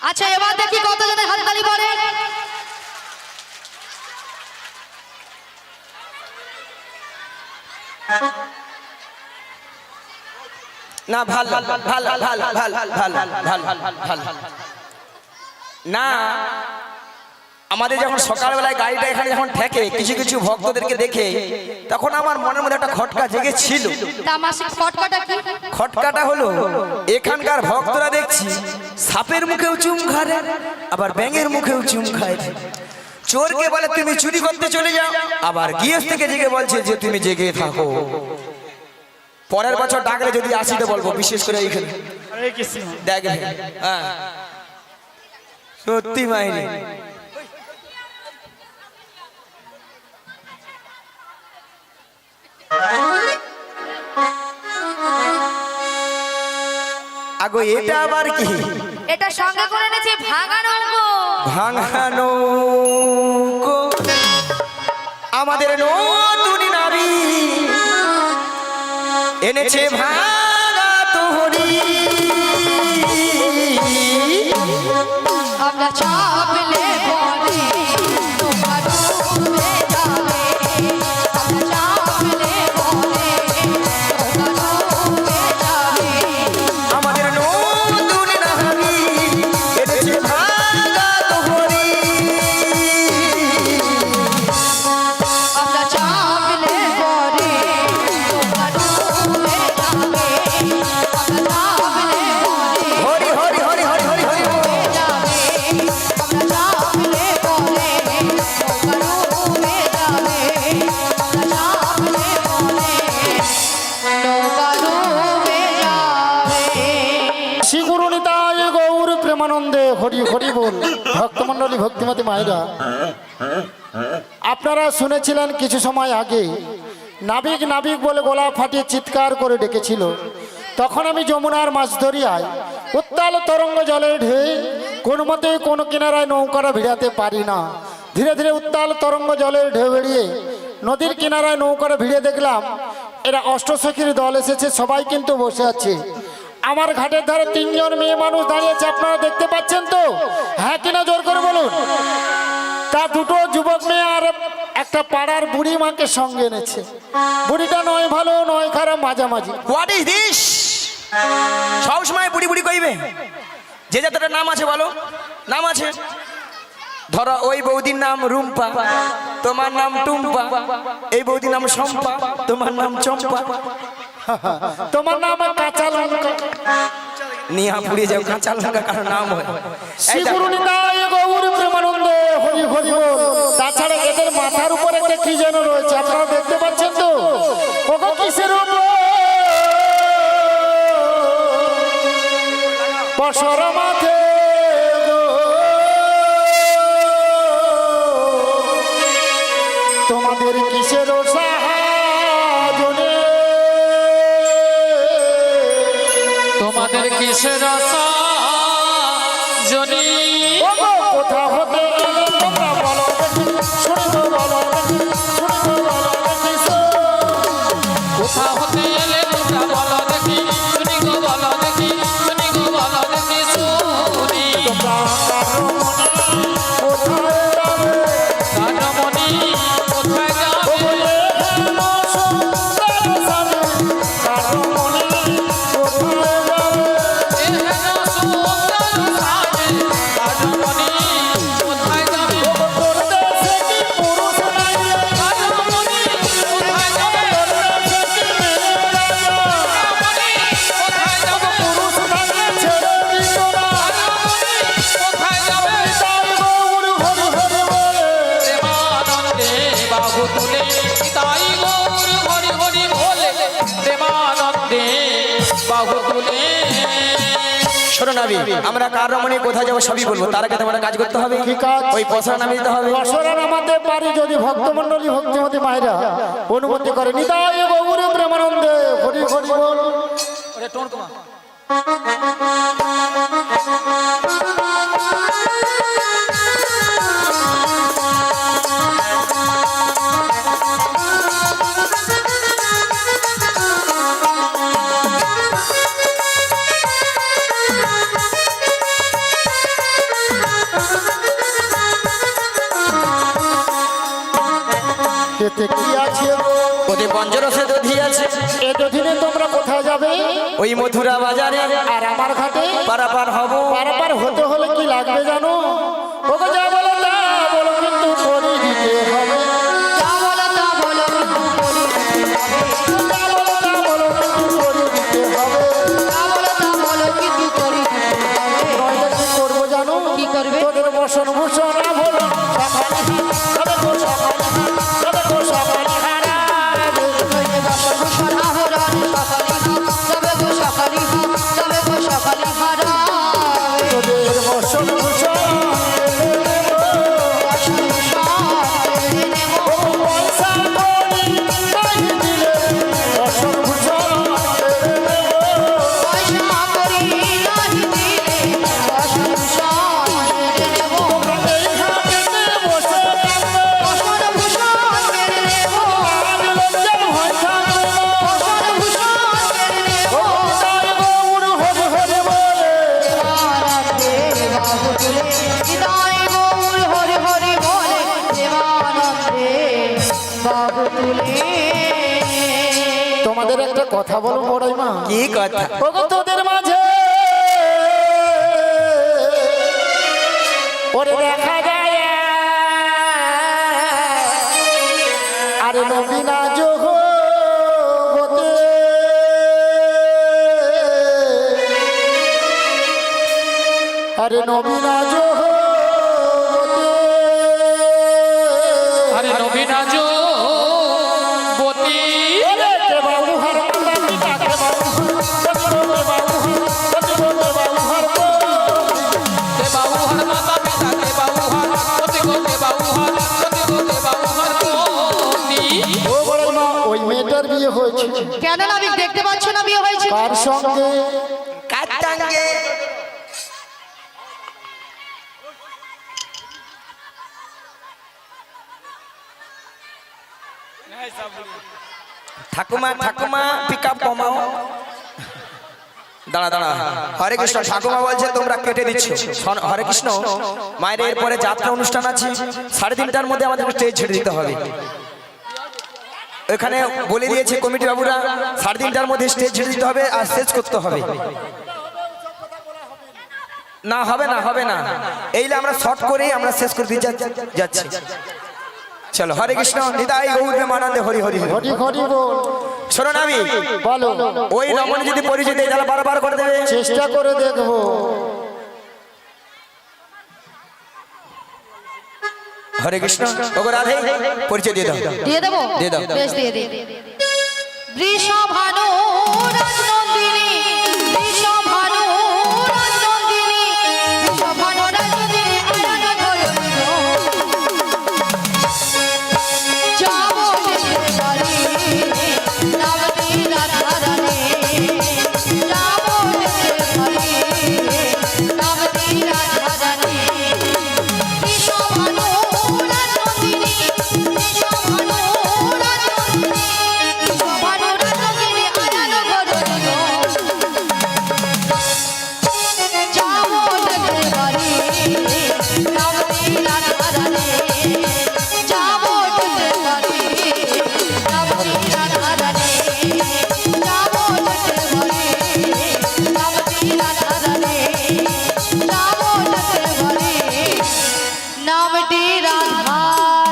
আচ্ছা এবার দেখি কতজনের হাতে তালি পড়ে। না ভাল ভাল ভাল ভাল ভাল ভাল ভাল ভাল না। আমাদের যখন সকালবেলায় গাড়িটা এখানে যখন ঠেকে কিছু কিছু ভক্তদেরকে দেখে তখন আমার মনের মধ্যে একটা খটকা জেগেছিল। খটকাটা হলো এখানকার ভক্তরা দেখছি সাপের মুখেও চুম খায়, আবার ব্যাঙের মুখেও চুম খায়। চোরকে বলে তুমি চুরি করতে চলে যাও, আবার গৃহস্থ থেকে জেগে বলছে যে তুমি জেগে থাকো। পরের বছর ডাকলে যদি আসিতে বলবো, বিশেষ করে এইখানে দেখবে। হ্যাঁ সত্যি মাইনে। আগো এটা আবার কি? এটা সঙ্গে করে এনেছে ভাঙা নৌকো। ভাঙা নৌকো আমাদের নতুন নাবি এনেছে ভাঙা তোহরি। আমরা চাপলে পরে তোমার ডুবে যাবে, আমরা চাপলে পরে তোমার ডুবে যাবে। আমাদের নতুন নাবি এনেছে ভাঙা তোহরি। আমরা চাপলে পরে তোমার ডুবে যাবে, আমরা চাপলে পরে হরি হরি হরি হরি হরি হরি বল। যাবে, আমরা চাপলে পরে তোমার ডুবে যাবে, আমরা চাপলে পরে নৌকা ডুবে যাবে। শ্রী গুরু নিতাই গৌর প্রেমানন্দে হরি হরি বল। ভক্তমণ্ডলী, ভক্তিমতী মায়েরা, আপনারা শুনেছিলেন কিছু সময় আগে নাবিক নাবিক বলে গলা ফাটিয়ে চিৎকার করে ডেকেছিল। তখন আমি যমুনার মাছ ধরিয়ায় উত্তাল তরঙ্গ জলের ঢেউ কোন মতে কোনো কিনারায় নৌকাটা ভিড়াতে পারি না। ধীরে ধীরে উত্তাল তরঙ্গ জলের ঢেউ বেরিয়ে নদীর কিনারায় নৌকাটা ভিড়ে দেখলাম এরা অষ্টসখীর দল এসেছে, সবাই কিন্তু বসে আছে। আমার ঘাটের ধারে তিনজন মেয়ে মানুষ দাঁড়িয়েছে, আপনারা দেখতে পাচ্ছেন তো? হ্যাঁ কিনা জোর করে বলুন। তা দুটো যুবক মেয়ে আর একটা পাড়ার বুড়ি মাকে সঙ্গে এনেছে। বুড়িটা নয় ভালো নয় খারাপ, মাঝামাঝি। What is this? সব সময় বুড়ি বুড়ি কইবে? যে যাত্রার নাম আছে বলো, নাম আছে। ধরো ওই বৌদির নাম রুম্পা, তোমার নাম টুম্পা। এই বৌদির নাম শম্পা, তোমার নাম চম্পা। তোমার নাম কাঁচা লঙ্কা। নিহা পুড়িয়ে যাও কাঁচা লঙ্কা কারো নাম হয়। শ্রী গুরু নিতাই গৌর প্রেমানন্দ হরি হরি বল। তাছাড়া এদের মাথার উপর একটা কি যেন রয়েছে, আপনারা দেখতে পাচ্ছেন তো? ওগো কিসের উপর? বসর মাথে গো, তোমাদের কি কিসের সাহায্যে তোমাদের কিসের আশা জনি ওগো কোথা হতে এলে তোমরা বলো দেখি শুনি গো বলো দেখি শুনি গো বলো দেখি কোথা হতে এলে তোমরা বলো দেখি শুনি গো বলো দেখি শুনি গো বলো দেখি শুনি তোমরা কারো মনে কোথায় যাবে কানমণি কোথায় যাবে হেন সুন্দর সাজে কারো মনে কোথায় যাবে এহেন সুন্দর সাজে কানমণি কোথায় যাবে তোর দেশে কি পুরুষ নাই কানমণি কোথায় যাবে তোর দেশে কি মেয়ে নাই কানমণি কোথায় যাবে পুরুষ থাকলে ছেড়ে দিত না কানমণি কোথায় যাবে তাই গৌর হরি হরি বলে প্রেমানন্দে বাহু তুলে তাই গৌর হরি হরি বলে প্রেমানন্দে বাহু তুলে শোনো নাবি, আমরা কার রমণী কোথায় যাবো সবই বলবো, তার আগে তোমার কাজ করতে হবে। কি কাজ? ওই পয়সা নামিয়ে দিতে হবে। রসরা নামাতে পারি যদি ভক্তমণ্ডলী ভক্তিমতী মায়েরা অনুমতি করে নিতাই গৌর প্রেমানন্দে হরি হরি বল। এতে কি আছে গো? ওদের পঞ্চরসে দধি আছে, এ দুদিনে তোমরা কোথায় যাবে? ওই মথুরা বাজারে আর আমার ঘাটে পারাপার হব। পারাপার হতে হলে কি লাগবে জানো? ওগো যা বলো তা বলো কিন্তু করে দিতে হবে। যা বলো তা বলো কিন্তু করে দিতে হবে। যা বলো তা বলো কিন্তু করে দিতে হবে। যা বলো তা বলো কিন্তু করে দিতে হবে। নইলে কি করবো জানো? কি করবে? তোদের বসন ভূষণ হলো সকালে তবে গো সকালে তবে গো সকালে হারাবে। নইলে বসভূষণ আহরণ সকালে হোক, তবে গো সকালে হোক, তবে গো সকালে হারাবে। তোদের বসন ভূষণ বসভূষণ কেড়ে নেব। ও পয়সা করি নাই দিলে বসন ভূষণ কেড়ে নেব। পয়সা করি নাহি দিলে বসভূষণ কেড়ে নেব। তোমরা এই ঘাটেতে বসে থাকবে। বসভূষণ কেড়ে নেব। আজ লজ্জার ভয় থাকবে না। বসভূষণ কেড়ে নেব। ও তাই গৌর হরি হরি বলে। দেবানন্দে বাহু তুলে হৃদয় গৌর হরি হরি বলে। দেবানন্দে বাহু তুলে। তোমাদের একটা কথা বলো বড়াই মা। কি কথা? ওগো তোদের মাঝে ওরে দেখা যায় আরে নবীনা জগতে আরে নবীনা জগতে আরে নবীনা বতী ওরে কে বাবু হার মাতা পিতা কে বাবু হার বাবু হার তে বাবু হর মাতা পিতা কে বাবু হর পতি গো তে বাবু হর পতি গো তে বাবু হর পতি ও বড় মা ওই মেয়েটার বিয়ে হয়েছে কেন নাবিক দেখতে পাচ্ছ না বিয়ে হয়েছে? কার সঙ্গে? কাটাঙ্গে ঠাকুমা ঠাকুমা পিক আপ কমাও। দাঁড়া দাঁড়া, হরে কৃষ্ণ। ঠাকুমা বলছে তোমরা কেটে দিচ্ছ। হরে কৃষ্ণ, মায়ের এরপরে যাত্রা অনুষ্ঠান আছে, 3:30টার মধ্যে আমাদের স্টেজ ছেড়ে দিতে হবে। এখানে বলে দিয়েছে কমিটি বাবুরা 3:30টার মধ্যে স্টেজ ছেড়ে দিতে হবে আর শেষ করতে হবে। না হবে না, হবে না, এইলে আমরা শর্ট করেই আমরা শেষ করে দিয়ে যাচ্ছি। চলো, হরে কৃষ্ণ, নিতাই গৌর প্রেমানন্দে হরি হরি হরি। হরি হরি বল। শোনো নাবি, বলো। ওই রমণী যদি পরিচয় দেয় তাহলে বারবার করে দেবে। চেষ্টা করে দেখবো। হরে কৃষ্ণ, ওগো রাধে, পরিচয় দিয়ে দাও। দিয়ে দেবো? দিয়ে দাও। বেশ দিয়ে দে। বৃষভানু রাজনন্দিনী, বৃষভানু রাজনন্দিনী, বৃষভানু রাজনন্দিনী আরাধনা করো। যাবো রাধে রাধা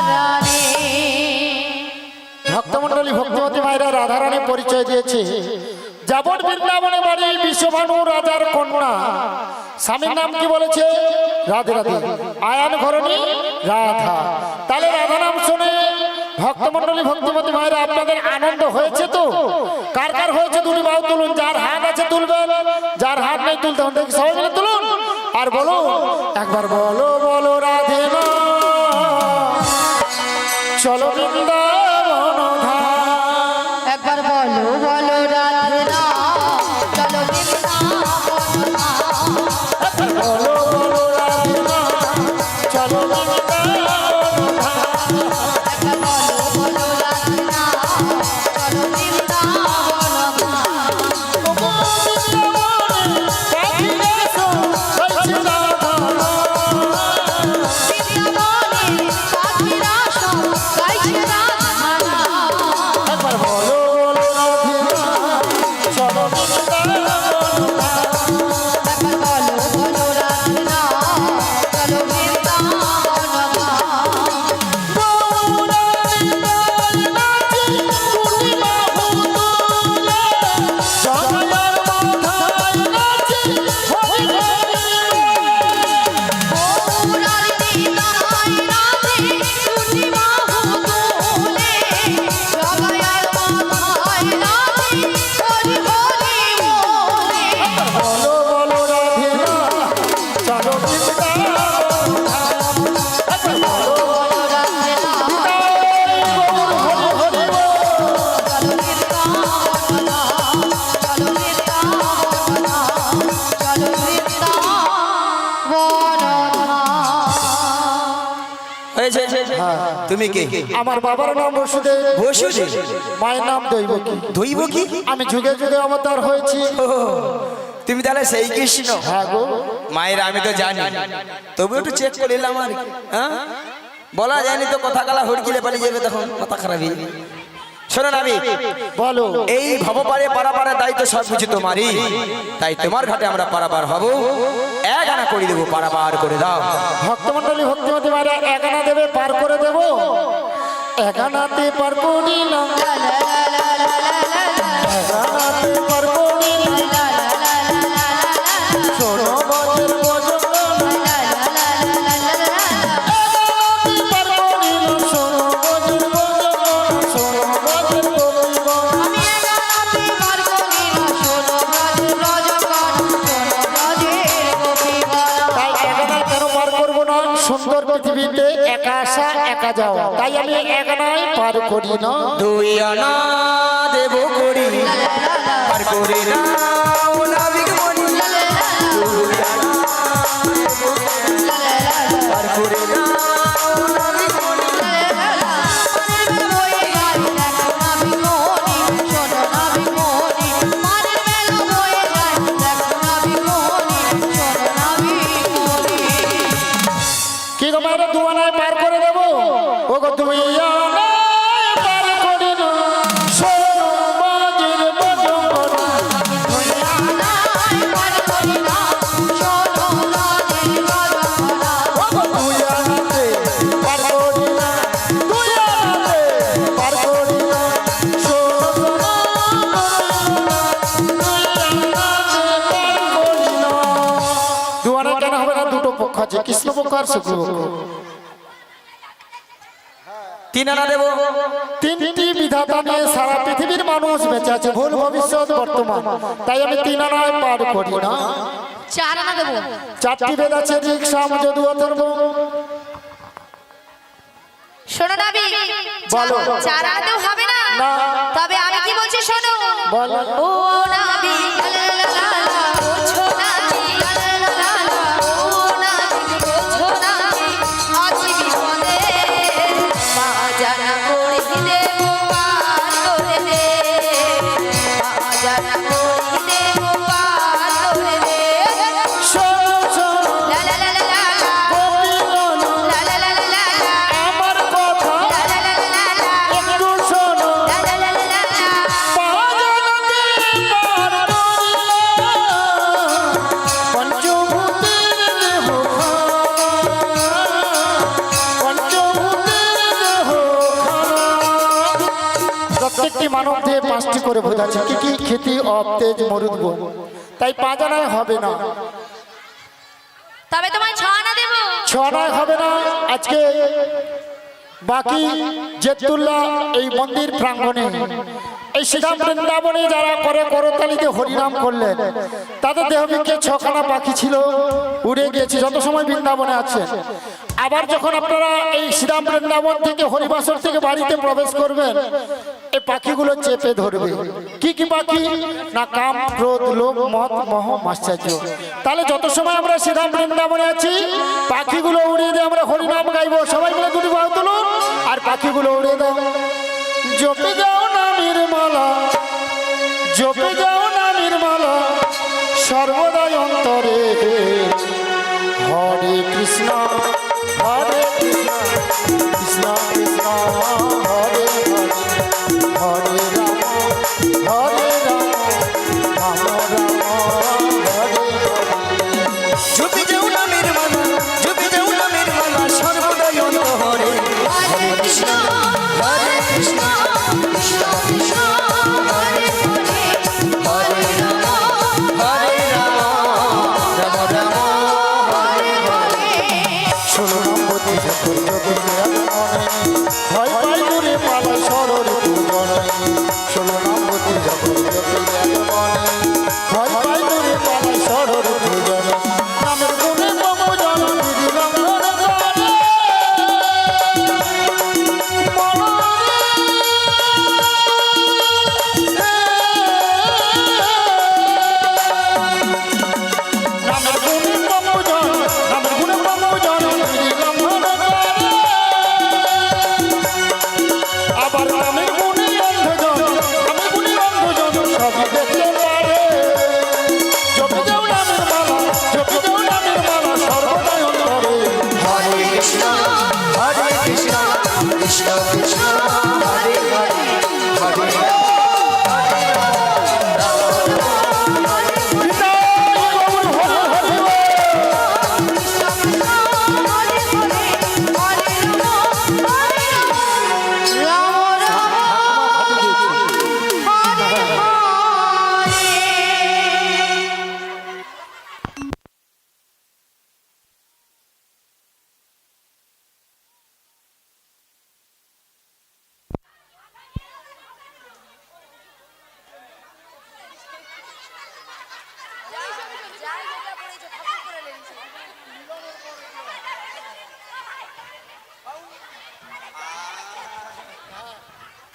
রানী। ভক্তমন্ডলী ভক্তিমতী মায়েরা রাধারানী পরিচয় দিয়েছে। যাবট বৃন্দাবনে বাড়ি বিশ্বভানু রাজার কন্যা, স্বামীর নাম কি বলেছে? রাধে রাধে। আয়ান ঘরণী রাধা। তাহলে রাধা নাম শুনে ভক্তমন্ডলী ভক্তিমতী মায়েরা আপনাদের আনন্দ হয়েছে তো? কার কার হয়েছে দুটি বাহু তুলুন। যার হাত আছে তুলবেন, যার হাত নেই তুলতে হবে। দেখি সবাই মিলে তুলুন আর বলো একবার, বলো বলো রাধে না চলো বৃন্দাবন ধাম। একবার বলো বলো রাধে না চলো বৃন্দাবন ধাম। বলো বলো রাধে না চলো বৃন্দাবন ধাম। একবার বলো বলো রাধে না চলো বৃন্দাবন ধাম। বৃন্দাবনে পাখিরা সব গাইছে রাধা নাম। একবার বলো বলো রাধে না চলো বৃন্দাবন ধাম। একবার বলো বলো রাধে না চলো বৃন্দাবন ধাম। পুরার দিদাই রাধে টুটি বাহু তোলে, জগায়ার মাথায় রাধে হরি হরি বলে। বলো বলো রাধে না চলো বৃন্দাবন ধাম। একবার বলো বলো রাধে না হরি বল। চলো বৃন্দাবন ধাম, চলো বৃন্দাবন ধাম, চলো বৃন্দাবন ধাম। হয়েছে? তুমি কে? আমার বাবার নাম বসুদেব, বসুদেব। মায়ের নাম দৈবকী। ধইব কি? আমি যুগে যুগে অবতার হয়েছি। ও, তুমি তাহলে সেই কৃষ্ণ? হ্যাঁ গো। মায়ের আমি তো জানি, তবু একটু চেক করে এলাম আর কি। হ্যাঁ, বলা যায়নি তো, কথা কালা হড়কিলে পালিয়ে যাবে, তখন মাথা খারাপই। শোনো নাবি, বলো এই ভবপারে পারাপারের দায়িত্ব সব কিছু তোমারই, তাই তোমার ঘাটে আমরা পারাপার হব। এক আনা করে দেবো, পারাপার করে দাও। ভক্তমন্ডলী ভক্তিমতী মায়েরা একানা দেবে, পার করে দেব। একানাতে পার করি না, একানাতে পার করি না। ষোলো বছর পর্যন্ত পার করি না, 16 বছর পর্যন্ত, 16 বছর পর্যন্ত। আমি একান্তে পার করি না, শোনো ব্রজের রজগণ, শোনো ব্রজের গোপীগণ। তাই একানায় কেন পার করবো না? সুন্দর পৃথিবীতে একা আসা একা যাওয়া, তাই আমি একানায় পার করি না। দুই আনা দেব করি, পার করে দাও নাবিক মনি। দুই আনা দেব করি, পার করে দাও নাবিক মনি। মানের বেলা বয়ে যায়, দেখো নাবিক মনি, শোনো নাবিক মনি। মানের বেলা বয়ে যায়, দেখো নাবিক মনি, শোনো নাবিক মনি। কি গো মায়েরা, দুয়ানায় পার করে দেব? ও গো দুই আনায় পার করে না, ষোলো বছর পর্যন্ত। আনায় পার করি না, শোনো ব্রজের রজগণ। ও গো দুই আনাতে পার করি না, দুই আনাতে পার করি না, ষোলো দুয়ানা কেন হবে না? দুটো পক্ষ আছে, কৃষ্ণ পক্ষ আর শুক্ল পক্ষ। তিন আনা দেব। তিনটি বিধাতা নিয়ে সারা পৃথিবীর মানুষ বেঁচে আছে, ভুল ভবিষ্যৎ বর্তমান, তাই আমি 3 আনায় পার করি না। 4 আনা দেবো। 4টি বেদ আছে, ঋক, সাম, যজু, অথর্ব। শোনো নাবি, বলো। 4 আনাতেও হবে না, না। তবে আমি কি বলছি শোনো। বলো। ও নাবি লা লা লা লা, বোঝো নাবি লা লা লা লা, ও নাবি বোঝো নাবি, আছি বিপদে, মা জানা করে দেব পার করে দে, মা জানা করে দেব পার করে দে। শোনো, শোনো, লা লা লা লা লা, গোপীগণ, লা লা লা লা লা, আমার কথা লা লা লা লা লা, একটু শোনো। লা লা লা লা লা। পাঁচ জনকে পার করি প্রত্যেকটি মানব দেহে 5টি করে ভূত আছে। কি কি? ক্ষিতি, অপ, তেজ, মরুদ্গ। তাই 5 আনায় হবে না, তবে তোমায় 6 আনা দেব। 6 আনায় হবে না। আজকে বাকি জেতুল্লাহ এই মন্দির প্রাঙ্গণে এই শ্রীরাম বৃন্দাবনে যারা করে করতালিতে হরিনাম করলেন তাদের দেহবিকে 6খানা পাখি ছিল, উড়ে গিয়েছে যত সময় বৃন্দাবনে আছেন। আবার যখন আপনারা এই শ্রীরাম বৃন্দাবন থেকে হরিবাসর থেকে বাড়িতে প্রবেশ করবেন এই পাখিগুলো চেপে ধরবে। কি কি পাখি? না কাম, ক্রোধ, লোভ, মদ, মোহ, মাশ্চর্য। তাহলে যত সময় আমরা শ্রীরাম বৃন্দাবনে আছি পাখিগুলো উড়িয়ে দিয়ে আমরা হরিনাম গাইবো। সবাই মিলে দুটি বাহু তুলুন আর পাখিগুলো উড়িয়ে দাও। জপে যাও নামের মালা, জপে যাও নামের মালা সর্বদাই অন্তরে। হরে কৃষ্ণ হরে কৃষ্ণ কৃষ্ণ কৃষ্ণ হরে হরে, হরে রাম হরে রাম রাম রাম হরে হরে। জপে যাও নামের মালা, জপে যাও নামের মালা সর্বদাই অন্তরে। হরে কৃষ্ণ হরে কৃষ্ণ কৃষ্ণ কৃষ্ণ হরে হরে, হরে রাম হরে রাম রাম রাম হরে হরে। ষোলো নম্বরটি ঠাকুর যোগের মনে ভয় পাই দূরে পালা সরর পূজনে। 16 নম্বরটি ঠাকুর যোগের মনে ভয় পাই দূরে পালা সরর পূজনে। নামের গুণে মম জন দিলাম মনে প্রাণে। নামের গুণে মম জন, নামের গুণে মম জন দিলাম মনে প্রাণে। আবার নামের গুণে অন্ধজন, নামের গুণে অন্ধজন সবই দেখতে পারে। জপে যাও নামের মালা, জপে যাও নামের মালা সর্বদাই অন্তরে। হরে কৃষ্ণ হরে কৃষ্ণ কৃষ্ণ কৃষ্ণ হরে হরে, হরে রাম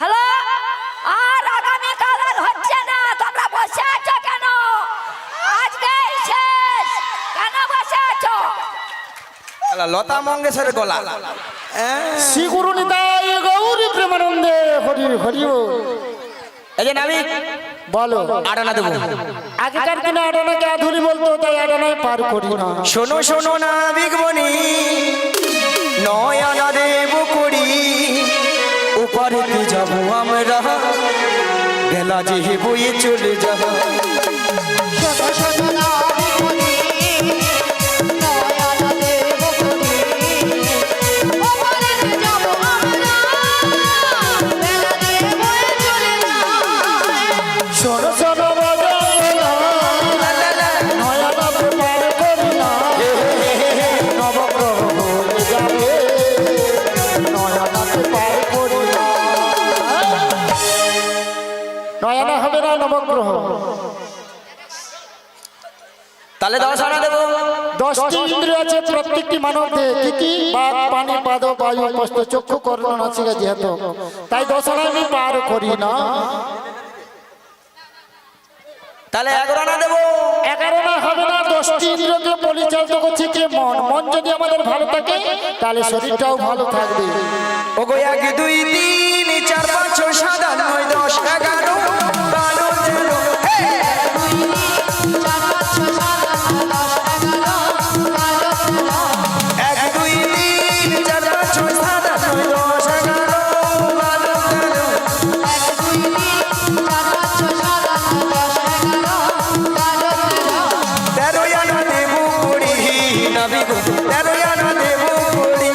হ্যালো, আর আগামীকাল আর হচ্ছে না, তোমরা বসে আছো কেন? আজকেই শেষ, কেন বসে আছো? লতা মঙ্গেশরের গলা। শ্রী গুরু নিতাই গৌরী প্রেমানন্দে হরি হরি বল। এই যে নাবিক বলো, আড়ানা দেবো। আগেকার দিনে আডানাকে আধুলি বলতো, তাই আডানায় পার করি না। শোনো শোনো নাবিক বনি, নয়না দেব করি উপরেতে যাব আমরা, বেলা যে বয়ে চলে যাব। শত শত নারী বলি, নয়ন দেব বলি, ওপারেতে যাব আমরা, বেলা দিয়ে বয়ে চলে যায়। শোনো শোনো বাজায় না, নয়নাতে পার করি না। নবগ্রহ হয়ে যাবে, নয়নাতে পার করি না। নয়না হবে না নবগ্রহ। তাহলে 10 আনা দেবো। 10টি ইন্দ্রিয় আছে প্রত্যেকটি মানব দেহে। কি কি? বাক, পানি, পাদ, বায়ু, কষ্ট, চক্ষু, কর্ণ, নাসিকা, যেহেতু তাই 10 আনা আমি পার করি না। তাহলে 11 আনা দেবো। 11 না হবে না। 10টি ইন্দ্রিয়কে পরিচালিত করছে কে? মন। মন যদি আমাদের ভালো থাকে তাহলে শরীরটাও ভালো থাকবে। ও গো 1 2 3 4 5 6 7 8 9 10 11 12 13 চার পাঁচ ছয় সাত আট নয় দশ এগারো, 1 2 3 4 5 6 7 8 9 10 11 12 13 এক দুই তিন চার পাঁচ ছয় সাত আট নয় দশ এগারো, 13 আনা দেবো করি নাবিক, 13 আনা দেবো করি।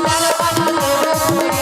13 আনা দেব করি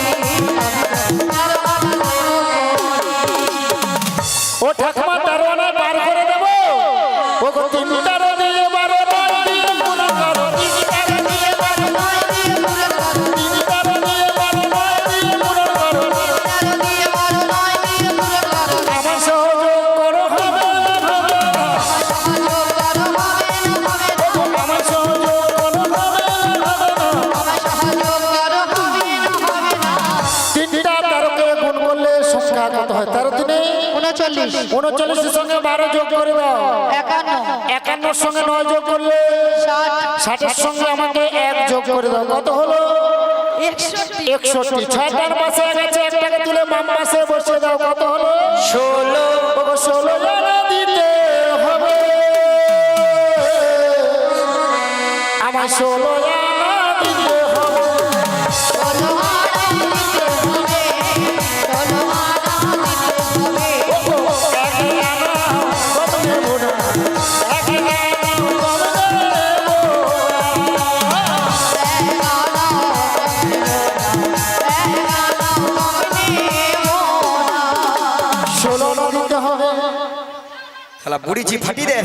হয় 13 দিনে 39 39 সঙ্গে 12 যোগ করে দাও 51 51 সঙ্গে 9 যোগ করলে 60 60 সঙ্গে আমাকে 1 যোগ করে দাও কত হলো 61 ছয়টার পাশে গেছে একটাকে তুলে বাম পাশে বসিয়ে দাও কত হলো 16 16 জানা দিতে হবে আমার 16 জানা দিতে হবে শালা বুড়ি জি ফাটি দেয়